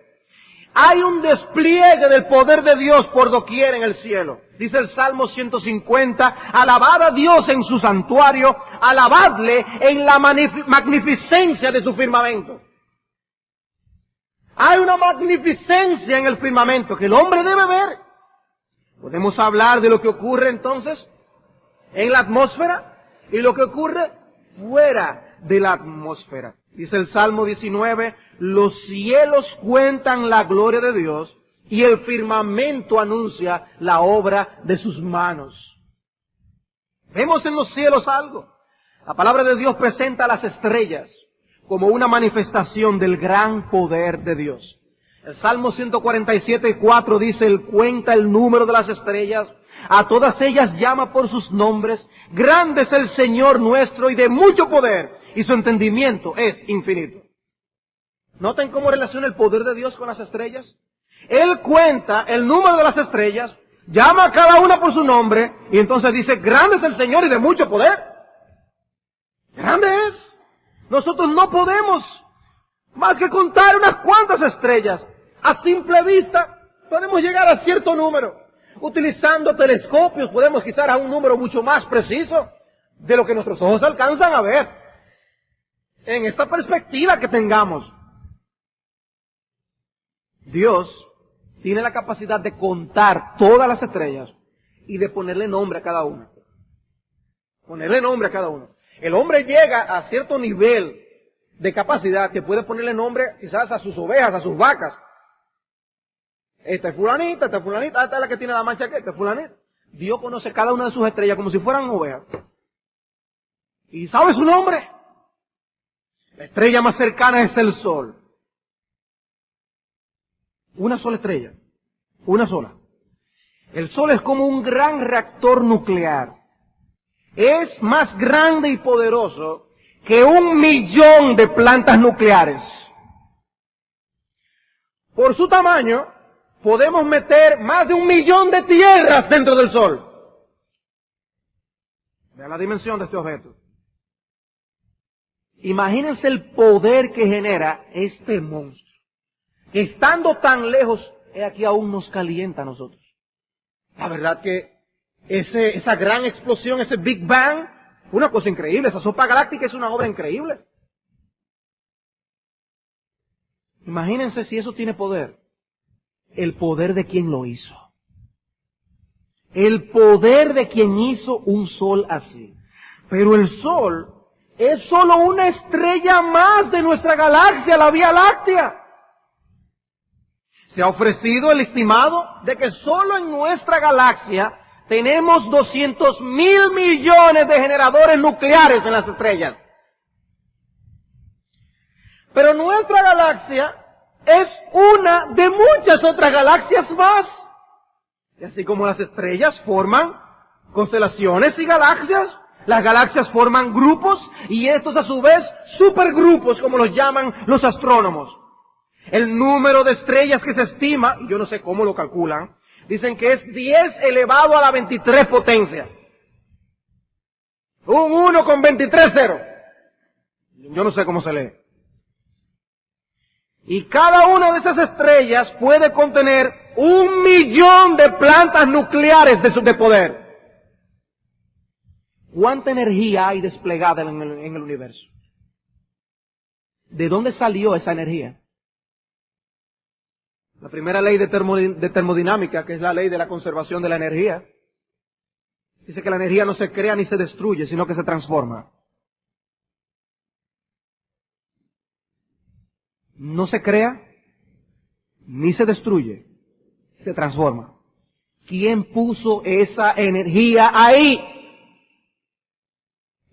Hay un despliegue del poder de Dios por doquier en el cielo. Dice el Salmo 150, alabad a Dios en su santuario, alabadle en la magnificencia de su firmamento. Hay una magnificencia en el firmamento que el hombre debe ver. Podemos hablar de lo que ocurre entonces en la atmósfera y lo que ocurre fuera de la atmósfera. Dice el Salmo 19, los cielos cuentan la gloria de Dios y el firmamento anuncia la obra de sus manos. Vemos en los cielos algo. La palabra de Dios presenta a las estrellas como una manifestación del gran poder de Dios. El Salmo 147:4 dice, Él cuenta el número de las estrellas, a todas ellas llama por sus nombres, grande es el Señor nuestro y de mucho poder, y su entendimiento es infinito. ¿Noten cómo relaciona el poder de Dios con las estrellas? Él cuenta el número de las estrellas, llama a cada una por su nombre, y entonces dice, grande es el Señor y de mucho poder. Grande es. Nosotros no podemos más que contar unas cuantas estrellas. A simple vista podemos llegar a cierto número. Utilizando telescopios podemos quizás a un número mucho más preciso de lo que nuestros ojos alcanzan a ver. En esta perspectiva que tengamos, Dios tiene la capacidad de contar todas las estrellas y de ponerle nombre a cada una. Ponerle nombre a cada una. El hombre llega a cierto nivel de capacidad que puede ponerle nombre quizás a sus ovejas, a sus vacas. Esta es fulanita, esta es la que tiene la mancha aquí, esta es fulanita. Dios conoce cada una de sus estrellas como si fueran ovejas. ¿Y sabe su nombre? La estrella más cercana es el Sol. Una sola estrella. Una sola. El Sol es como un gran reactor nuclear. Es más grande y poderoso que 1.000.000 de plantas nucleares. Por su tamaño, podemos meter más de 1.000.000 de tierras dentro del Sol. Vean la dimensión de este objeto. Imagínense el poder que genera este monstruo. Que estando tan lejos, aquí aún nos calienta a nosotros. La verdad que esa gran explosión, ese Big Bang, una cosa increíble. Esa sopa galáctica es una obra increíble. Imagínense si eso tiene poder. El poder de quien lo hizo. El poder de quien hizo un sol así. Pero el Sol es solo una estrella más de nuestra galaxia, la Vía Láctea. Se ha ofrecido el estimado de que solo en nuestra galaxia tenemos 200.000 millones de generadores nucleares en las estrellas. Pero nuestra galaxia es una de muchas otras galaxias más. Y así como las estrellas forman constelaciones y galaxias, las galaxias forman grupos y estos a su vez supergrupos, como los llaman los astrónomos. El número de estrellas que se estima, y yo no sé cómo lo calculan, dicen que es 10 elevado a la 23 potencia. Un 1 con 23 ceros. Yo no sé cómo se lee. Y cada una de esas estrellas puede contener 1.000.000 de plantas nucleares de poder. ¿Cuánta energía hay desplegada en el universo? ¿De dónde salió esa energía? La primera ley de termodinámica, que es la ley de la conservación de la energía, dice que la energía no se crea ni se destruye, sino que se transforma. No se crea ni se destruye, se transforma. ¿Quién puso esa energía ahí?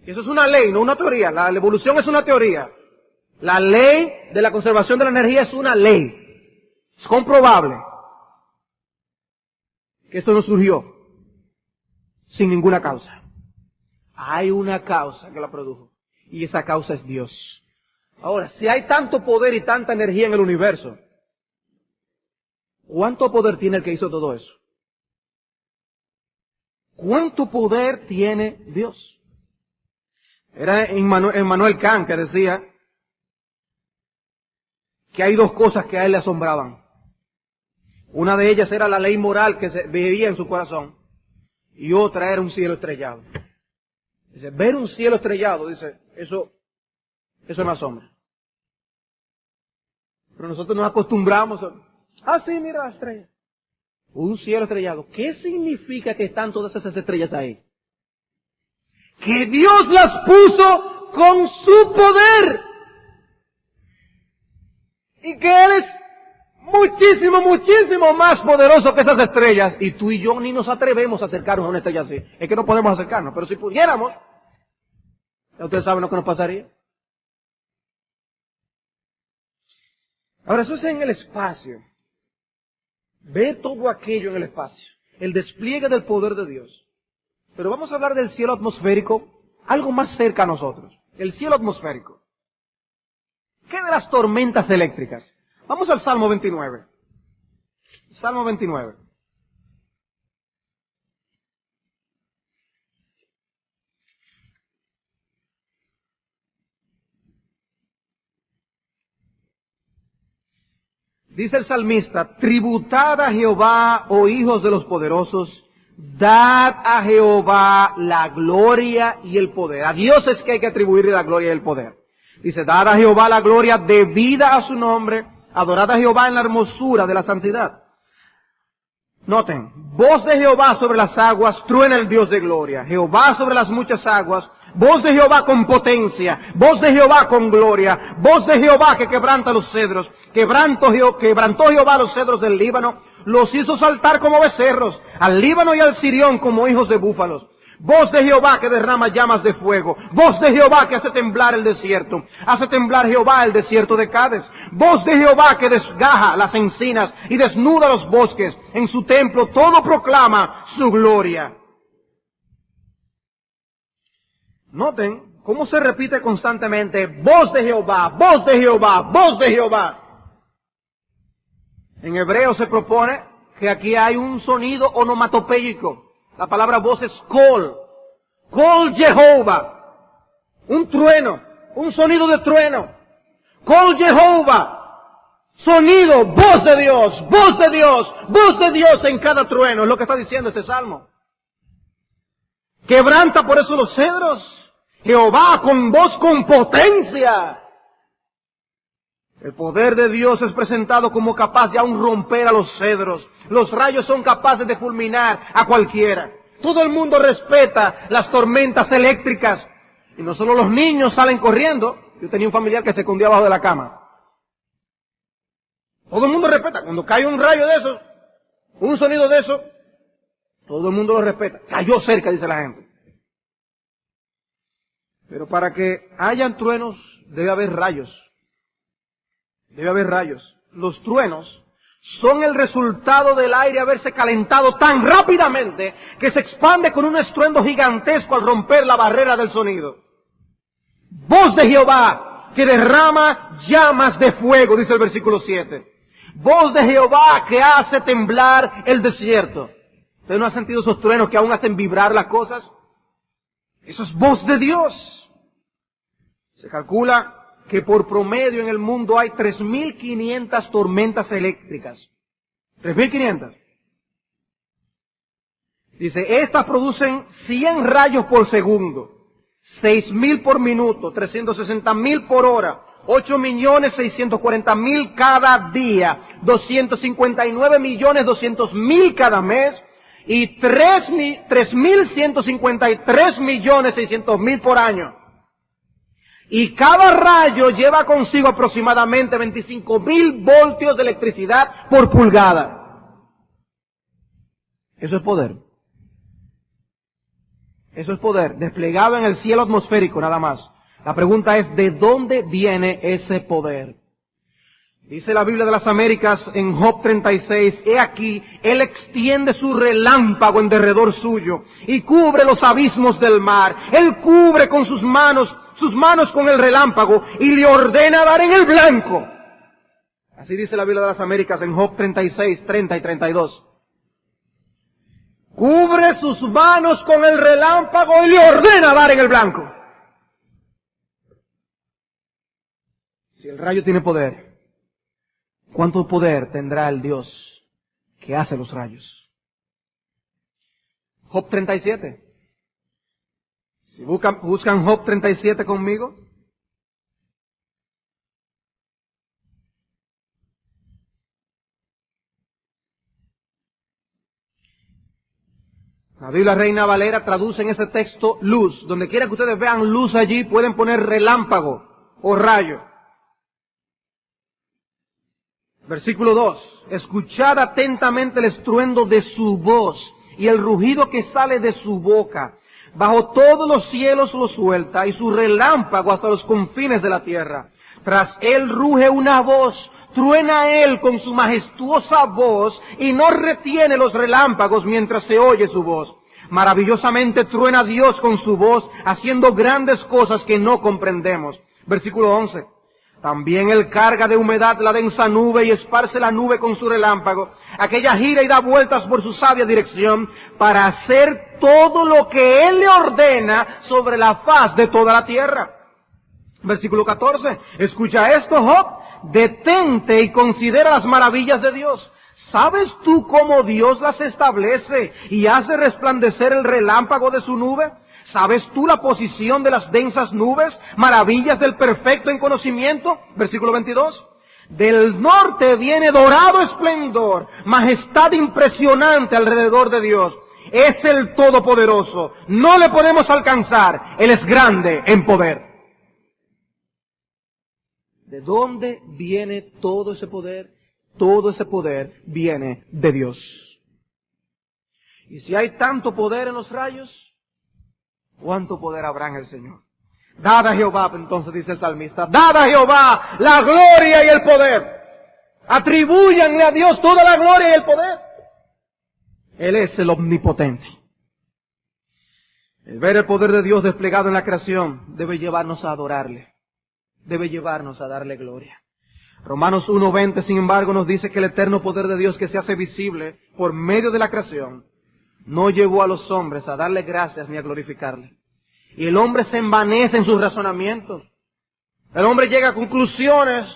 Eso es una ley, no una teoría. La evolución es una teoría. La ley de la conservación de la energía es una ley. Es comprobable que esto no surgió sin ninguna causa. Hay una causa que la produjo. Y esa causa es Dios. Ahora, si hay tanto poder y tanta energía en el universo, ¿cuánto poder tiene el que hizo todo eso? ¿Cuánto poder tiene Dios? Era Immanuel Kant que decía que hay dos cosas que a él le asombraban. Una de ellas era la ley moral que se veía en su corazón y otra era un cielo estrellado. Dice, ver un cielo estrellado, dice, eso me asombra. Pero nosotros nos acostumbramos a... sí, mira la estrella. Un cielo estrellado. ¿Qué significa que están todas esas estrellas ahí? Que Dios las puso con su poder. Y que Él es muchísimo, muchísimo más poderoso que esas estrellas. Y tú y yo ni nos atrevemos a acercarnos a una estrella así. Es que no podemos acercarnos. Pero si pudiéramos, ya ustedes saben lo que nos pasaría. Ahora, eso es en el espacio. Ve todo aquello en el espacio. El despliegue del poder de Dios. Pero vamos a hablar del cielo atmosférico, algo más cerca a nosotros. El cielo atmosférico. ¿Qué de las tormentas eléctricas? Vamos al Salmo 29. Salmo 29. Dice el salmista, tributad a Jehová, oh hijos de los poderosos, dad a Jehová la gloria y el poder. A Dios es que hay que atribuirle la gloria y el poder. Dice, dad a Jehová la gloria debida a su nombre, adorad a Jehová en la hermosura de la santidad. Noten, voz de Jehová sobre las aguas, truena el Dios de gloria. Jehová sobre las muchas aguas, voz de Jehová con potencia, voz de Jehová con gloria, voz de Jehová que quebranta los cedros. Quebrantó Jehová los cedros del Líbano, los hizo saltar como becerros, al Líbano y al Sirión como hijos de búfalos. Voz de Jehová que derrama llamas de fuego. Voz de Jehová que hace temblar el desierto. Hace temblar Jehová el desierto de Cades. Voz de Jehová que desgaja las encinas y desnuda los bosques. En su templo todo proclama su gloria. Noten cómo se repite constantemente voz de Jehová, voz de Jehová, voz de Jehová. En hebreo se propone que aquí hay un sonido onomatopéyico. La palabra voz es kol. Kol Jehová. Un trueno. Un sonido de trueno. Kol Jehová. Sonido, voz de Dios, voz de Dios, voz de Dios en cada trueno. Es lo que está diciendo este salmo. Quebranta por eso los cedros. Jehová con voz con potencia. El poder de Dios es presentado como capaz de aún romper a los cedros. Los rayos son capaces de fulminar a cualquiera. Todo el mundo respeta las tormentas eléctricas. Y no solo los niños salen corriendo. Yo tenía un familiar que se escondía abajo de la cama. Todo el mundo respeta. Cuando cae un rayo de eso, un sonido de eso, todo el mundo lo respeta. Cayó cerca, dice la gente. Pero para que hayan truenos, debe haber rayos. Debe haber rayos. Los truenos son el resultado del aire haberse calentado tan rápidamente que se expande con un estruendo gigantesco al romper la barrera del sonido. Voz de Jehová que derrama llamas de fuego, dice el versículo 7. Voz de Jehová que hace temblar el desierto. ¿Usted no ha sentido esos truenos que aún hacen vibrar las cosas? Eso es voz de Dios. Se calcula que por promedio en el mundo hay 3.500 tormentas eléctricas. 3.500. Dice, estas producen 100 rayos por segundo, 6.000 por minuto, 360.000 por hora, 8.640.000 cada día, 259.200.000 cada mes, y 3.153.600.000 por año. Y cada rayo lleva consigo aproximadamente 25.000 voltios de electricidad por pulgada. Eso es poder. Eso es poder, desplegado en el cielo atmosférico nada más. La pregunta es, ¿de dónde viene ese poder? Dice la Biblia de las Américas en Job 36, he aquí, Él extiende su relámpago en derredor suyo y cubre los abismos del mar. Él cubre con sus manos con el relámpago y le ordena dar en el blanco. Así dice la Biblia de las Américas en Job 36, 30 y 32. Cubre sus manos con el relámpago y le ordena dar en el blanco. Si el rayo tiene poder, ¿cuánto poder tendrá el Dios que hace los rayos? Job 37. Si buscan Job 37 conmigo. La Biblia Reina Valera traduce en ese texto luz. Donde quiera que ustedes vean luz allí, pueden poner relámpago o rayo. Versículo 2. Escuchad atentamente el estruendo de su voz y el rugido que sale de su boca. Bajo todos los cielos lo suelta y su relámpago hasta los confines de la tierra. Tras él ruge una voz, truena él con su majestuosa voz y no retiene los relámpagos mientras se oye su voz. Maravillosamente truena Dios con su voz, haciendo grandes cosas que no comprendemos. Versículo 11. También él carga de humedad la densa nube y esparce la nube con su relámpago. Aquella gira y da vueltas por su sabia dirección para hacer todo lo que él le ordena sobre la faz de toda la tierra. Versículo 14. Escucha esto, Job. Detente y considera las maravillas de Dios. ¿Sabes tú cómo Dios las establece y hace resplandecer el relámpago de su nube? ¿Sabes tú la posición de las densas nubes? Maravillas del perfecto en conocimiento. Versículo 22. Del norte viene dorado esplendor, majestad impresionante alrededor de Dios. Es el Todopoderoso. No le podemos alcanzar. Él es grande en poder. ¿De dónde viene todo ese poder? Todo ese poder viene de Dios. Y si hay tanto poder en los rayos, ¿cuánto poder habrá en el Señor? Dad a Jehová, entonces dice el salmista, dad a Jehová la gloria y el poder. Atribúyanle a Dios toda la gloria y el poder. Él es el omnipotente. El ver el poder de Dios desplegado en la creación debe llevarnos a adorarle. Debe llevarnos a darle gloria. Romanos 1:20, sin embargo, nos dice que el eterno poder de Dios que se hace visible por medio de la creación no llevó a los hombres a darle gracias ni a glorificarle. Y el hombre se envanece en sus razonamientos. El hombre llega a conclusiones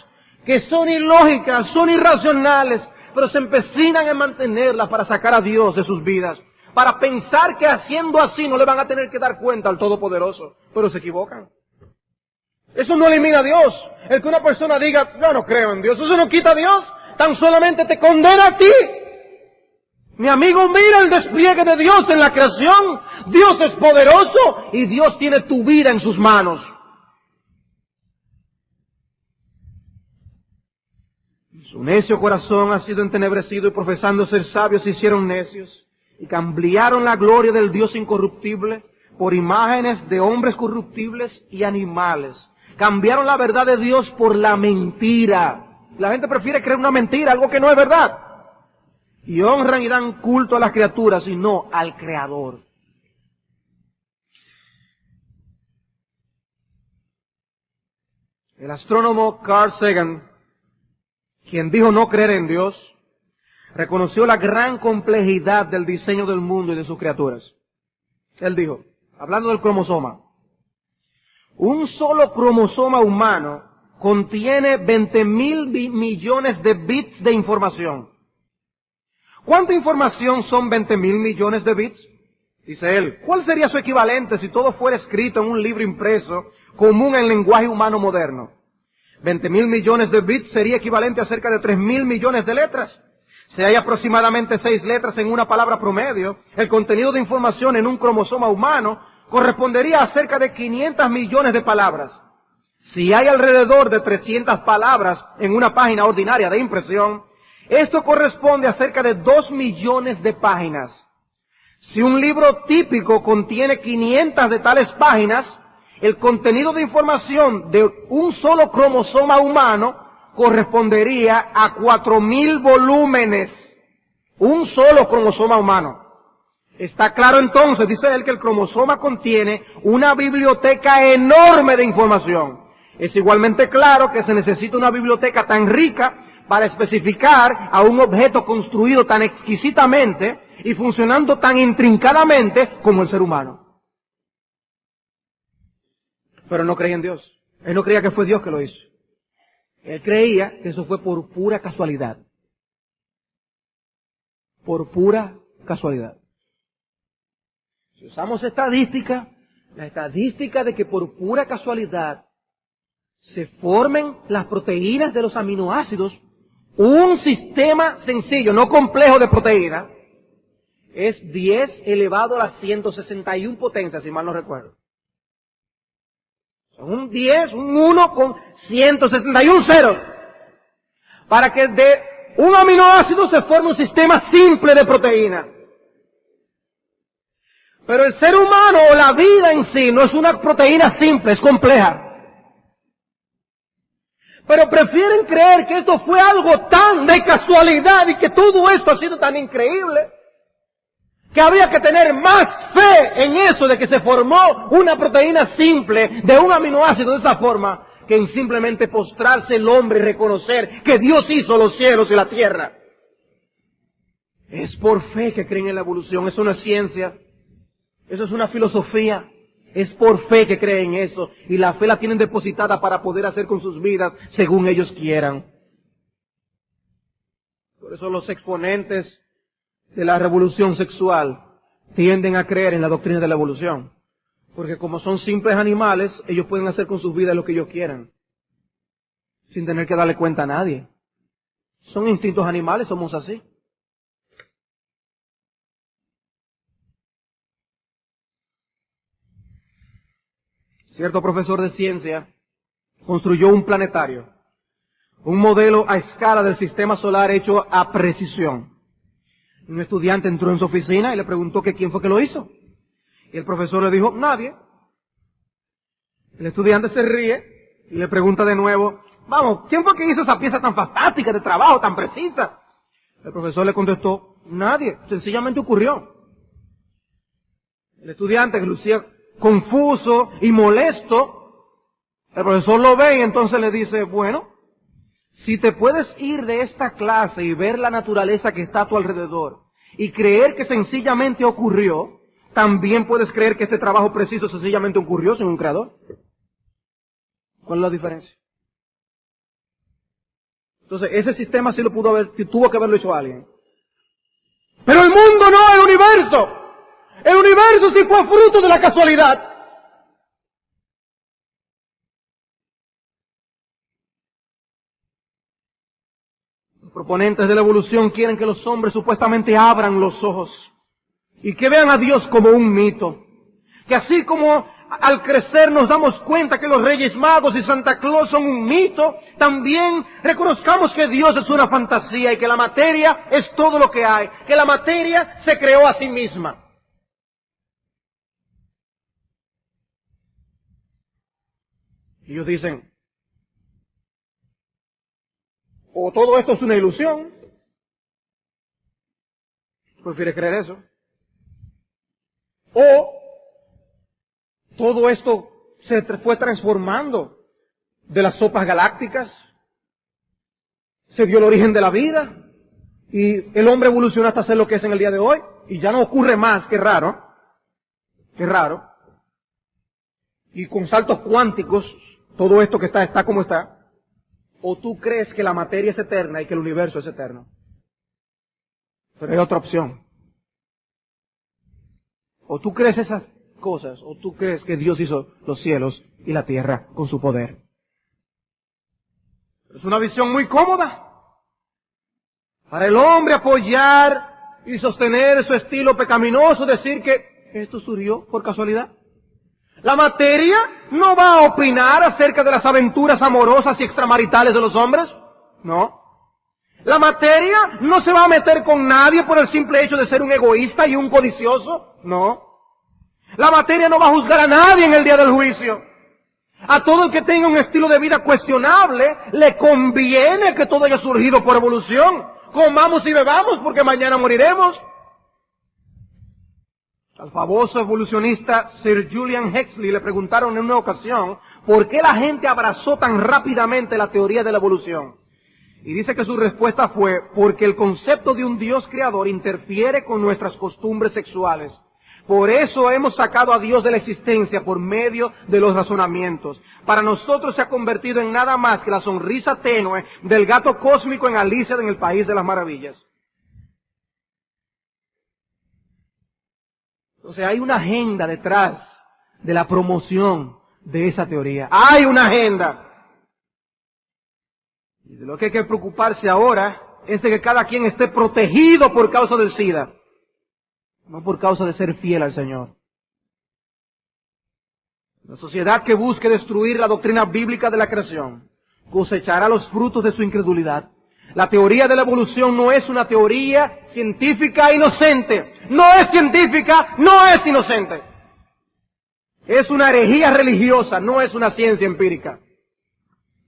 que son ilógicas, son irracionales, pero se empecinan en mantenerlas para sacar a Dios de sus vidas, para pensar que haciendo así no le van a tener que dar cuenta al Todopoderoso, pero se equivocan. Eso no elimina a Dios. El que una persona diga, yo no creo en Dios, eso no quita a Dios, tan solamente te condena a ti. Mi amigo, mira el despliegue de Dios en la creación. Dios es poderoso y Dios tiene tu vida en sus manos. Su necio corazón ha sido entenebrecido y profesando ser sabios se hicieron necios y cambiaron la gloria del Dios incorruptible por imágenes de hombres corruptibles y animales. Cambiaron la verdad de Dios por la mentira. La gente prefiere creer una mentira, algo que no es verdad. Y honran y dan culto a las criaturas y no al Creador. El astrónomo Carl Sagan, quien dijo no creer en Dios, reconoció la gran complejidad del diseño del mundo y de sus criaturas. Él dijo, hablando del cromosoma, un solo cromosoma humano contiene 20.000 millones de bits de información. ¿Cuánta información son 20.000 millones de bits? Dice él, ¿cuál sería su equivalente si todo fuera escrito en un libro impreso común en lenguaje humano moderno? 20.000 millones de bits sería equivalente a cerca de 3.000 millones de letras. Si hay aproximadamente 6 letras en una palabra promedio, el contenido de información en un cromosoma humano correspondería a cerca de 500 millones de palabras. Si hay alrededor de 300 palabras en una página ordinaria de impresión, esto corresponde a cerca de 2 millones de páginas. Si un libro típico contiene 500 de tales páginas, el contenido de información de un solo cromosoma humano correspondería a 4.000 volúmenes. Un solo cromosoma humano. Está claro entonces, dice él, que el cromosoma contiene una biblioteca enorme de información. Es igualmente claro que se necesita una biblioteca tan rica para especificar a un objeto construido tan exquisitamente y funcionando tan intrincadamente como el ser humano. Pero no creía en Dios. Él no creía que fue Dios que lo hizo. Él creía que eso fue por pura casualidad. Por pura casualidad. Si usamos estadística, la estadística de que por pura casualidad se formen las proteínas de los aminoácidos, un sistema sencillo, no complejo de proteínas, es 10 elevado a la 161 potencia, si mal no recuerdo. Son un 10, un 1 con 161 ceros. Para que de un aminoácido se forme un sistema simple de proteína. Pero el ser humano o la vida en sí no es una proteína simple, es compleja. Pero prefieren creer que esto fue algo tan de casualidad y que todo esto ha sido tan increíble, que habría que tener más fe en eso de que se formó una proteína simple de un aminoácido de esa forma, que en simplemente postrarse el hombre y reconocer que Dios hizo los cielos y la tierra. Es por fe que creen en la evolución, eso no es ciencia, eso es una filosofía. Es por fe que creen eso, y la fe la tienen depositada para poder hacer con sus vidas según ellos quieran. Por eso los exponentes de la revolución sexual tienden a creer en la doctrina de la evolución. Porque como son simples animales, ellos pueden hacer con sus vidas lo que ellos quieran, sin tener que darle cuenta a nadie. Son instintos animales, somos así. Cierto profesor de ciencia construyó un planetario, un modelo a escala del sistema solar hecho a precisión. Un estudiante entró en su oficina y le preguntó que quién fue que lo hizo. Y el profesor le dijo, nadie. El estudiante se ríe y le pregunta de nuevo, vamos, ¿quién fue que hizo esa pieza tan fantástica de trabajo, tan precisa? El profesor le contestó, nadie, sencillamente ocurrió. El estudiante, que lucía confuso y molesto, el profesor lo ve y entonces le dice, bueno, si te puedes ir de esta clase y ver la naturaleza que está a tu alrededor y creer que sencillamente ocurrió, también puedes creer que este trabajo preciso sencillamente ocurrió sin un creador. ¿Cuál es la diferencia? Entonces, ese sistema sí lo tuvo que haberlo hecho alguien. Pero el mundo no, el universo. El universo sí fue fruto de la casualidad. Los proponentes de la evolución quieren que los hombres supuestamente abran los ojos y que vean a Dios como un mito. Que así como al crecer nos damos cuenta que los Reyes Magos y Santa Claus son un mito, también reconozcamos que Dios es una fantasía y que la materia es todo lo que hay, que la materia se creó a sí misma. Y ellos dicen, o todo esto es una ilusión. ¿Prefiere creer eso? O todo esto se fue transformando de las sopas galácticas, se dio el origen de la vida, y el hombre evolucionó hasta ser lo que es en el día de hoy, y ya no ocurre más, qué raro, y con saltos cuánticos, todo esto que está como está. ¿O tú crees que la materia es eterna y que el universo es eterno? Pero hay otra opción. O tú crees esas cosas, o tú crees que Dios hizo los cielos y la tierra con su poder. Es una visión muy cómoda para el hombre apoyar y sostener su estilo pecaminoso, decir que esto surgió por casualidad. La materia no va a opinar acerca de las aventuras amorosas y extramaritales de los hombres. No. La materia no se va a meter con nadie por el simple hecho de ser un egoísta y un codicioso. No. La materia no va a juzgar a nadie en el día del juicio. A todo el que tenga un estilo de vida cuestionable, le conviene que todo haya surgido por evolución. Comamos y bebamos porque mañana moriremos. Al famoso evolucionista Sir Julian Huxley le preguntaron en una ocasión por qué la gente abrazó tan rápidamente la teoría de la evolución. Y dice que su respuesta fue, porque el concepto de un Dios creador interfiere con nuestras costumbres sexuales. Por eso hemos sacado a Dios de la existencia por medio de los razonamientos. Para nosotros se ha convertido en nada más que la sonrisa tenue del gato cósmico en Alicia en el País de las Maravillas. O sea, hay una agenda detrás de la promoción de esa teoría. Hay una agenda. Y de lo que hay que preocuparse ahora es de que cada quien esté protegido por causa del SIDA. no por causa de ser fiel al Señor. La sociedad que busque destruir la doctrina bíblica de la creación cosechará los frutos de su incredulidad. La teoría de la evolución no es una teoría científica inocente. No es científica, no es inocente. Es una herejía religiosa, no es una ciencia empírica.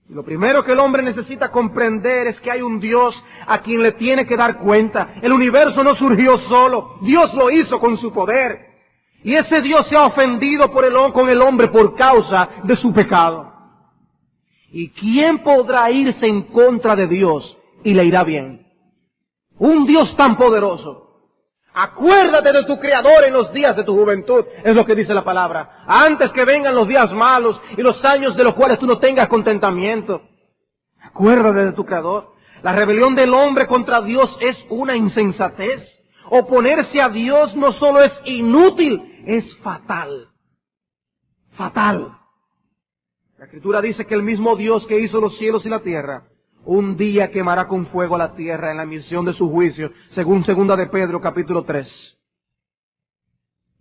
Y lo primero que el hombre necesita comprender es que hay un Dios a quien le tiene que dar cuenta. El universo no surgió solo, Dios lo hizo con su poder. Y ese Dios se ha ofendido con el hombre por causa de su pecado. ¿Y quién podrá irse en contra de Dios y le irá bien? Un Dios tan poderoso. Acuérdate de tu Creador en los días de tu juventud, es lo que dice la palabra. Antes que vengan los días malos y los años de los cuales tú no tengas contentamiento. Acuérdate de tu Creador. La rebelión del hombre contra Dios es una insensatez. Oponerse a Dios no solo es inútil, es fatal. Fatal. La Escritura dice que el mismo Dios que hizo los cielos y la tierra, un día quemará con fuego a la tierra en la emisión de su juicio, según 2 de Pedro capítulo 3.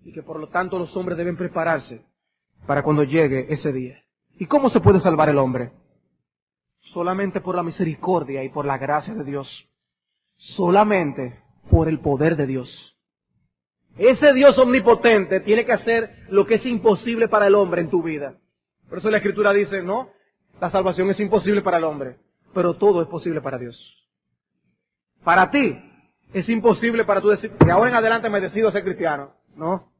Y que por lo tanto los hombres deben prepararse para cuando llegue ese día. ¿Y cómo se puede salvar el hombre? Solamente por la misericordia y por la gracia de Dios. Solamente por el poder de Dios. Ese Dios omnipotente tiene que hacer lo que es imposible para el hombre en tu vida. Por eso la Escritura dice, no, la salvación es imposible para el hombre, pero todo es posible para Dios. Para ti es imposible para tú decir, de ahora en adelante me decido a ser cristiano. No.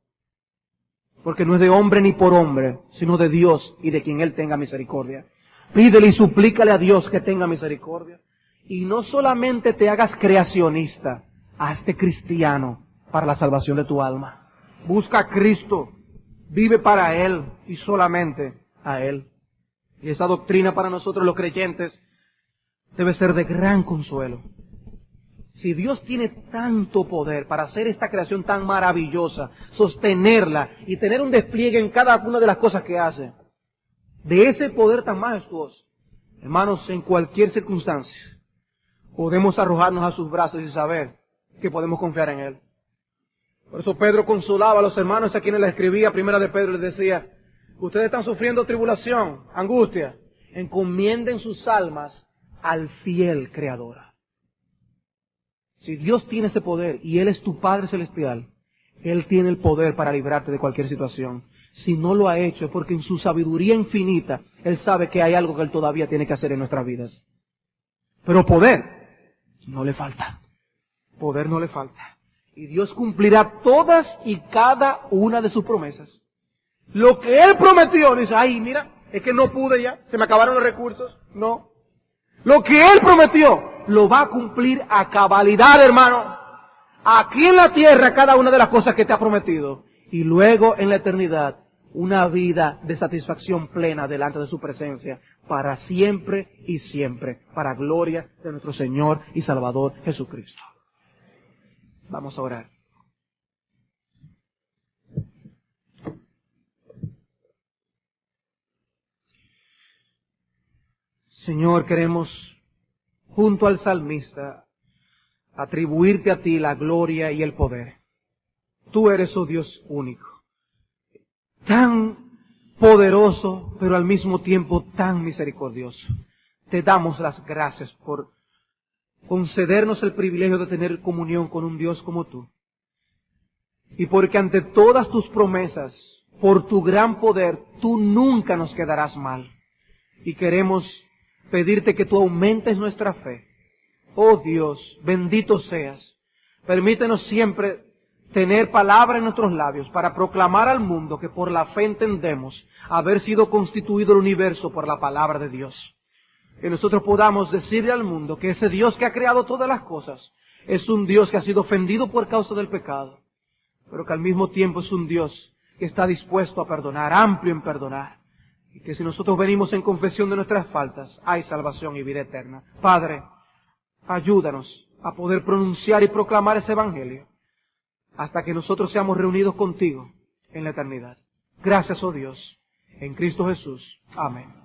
Porque no es de hombre ni por hombre, sino de Dios y de quien Él tenga misericordia. Pídele y suplícale a Dios que tenga misericordia. Y no solamente te hagas creacionista, hazte cristiano para la salvación de tu alma. Busca a Cristo, vive para Él y solamente a Él. Y esa doctrina para nosotros los creyentes debe ser de gran consuelo. Si Dios tiene tanto poder para hacer esta creación tan maravillosa, sostenerla y tener un despliegue en cada una de las cosas que hace, de ese poder tan majestuoso, hermanos, en cualquier circunstancia, podemos arrojarnos a sus brazos y saber que podemos confiar en Él. Por eso Pedro consolaba a los hermanos a quienes le escribía, Primera de Pedro, les decía, ustedes están sufriendo tribulación, angustia, encomienden sus almas al fiel Creador. Si Dios tiene ese poder y Él es tu Padre Celestial, Él tiene el poder para librarte de cualquier situación. Si no lo ha hecho es porque en su sabiduría infinita Él sabe que hay algo que Él todavía tiene que hacer en nuestras vidas. Pero poder no le falta. Poder no le falta. Y Dios cumplirá todas y cada una de sus promesas. Lo que Él prometió, dice, ay, mira, es que no pude ya, se me acabaron los recursos. No. Lo que Él prometió, lo va a cumplir a cabalidad, hermano. Aquí en la tierra, cada una de las cosas que te ha prometido. Y luego en la eternidad, una vida de satisfacción plena delante de su presencia, para siempre y siempre, para gloria de nuestro Señor y Salvador Jesucristo. Vamos a orar. Señor, queremos, junto al salmista, atribuirte a ti la gloria y el poder. Tú eres, oh Dios, único, tan poderoso, pero al mismo tiempo tan misericordioso. Te damos las gracias por concedernos el privilegio de tener comunión con un Dios como tú. Y porque ante todas tus promesas, por tu gran poder, tú nunca nos quedarás mal. Y queremos pedirte que tú aumentes nuestra fe. Oh Dios, bendito seas. Permítenos siempre tener palabra en nuestros labios para proclamar al mundo que por la fe entendemos haber sido constituido el universo por la palabra de Dios. Que nosotros podamos decirle al mundo que ese Dios que ha creado todas las cosas es un Dios que ha sido ofendido por causa del pecado, pero que al mismo tiempo es un Dios que está dispuesto a perdonar, amplio en perdonar. Y que si nosotros venimos en confesión de nuestras faltas, hay salvación y vida eterna. Padre, ayúdanos a poder pronunciar y proclamar ese evangelio hasta que nosotros seamos reunidos contigo en la eternidad. Gracias, oh Dios, en Cristo Jesús. Amén.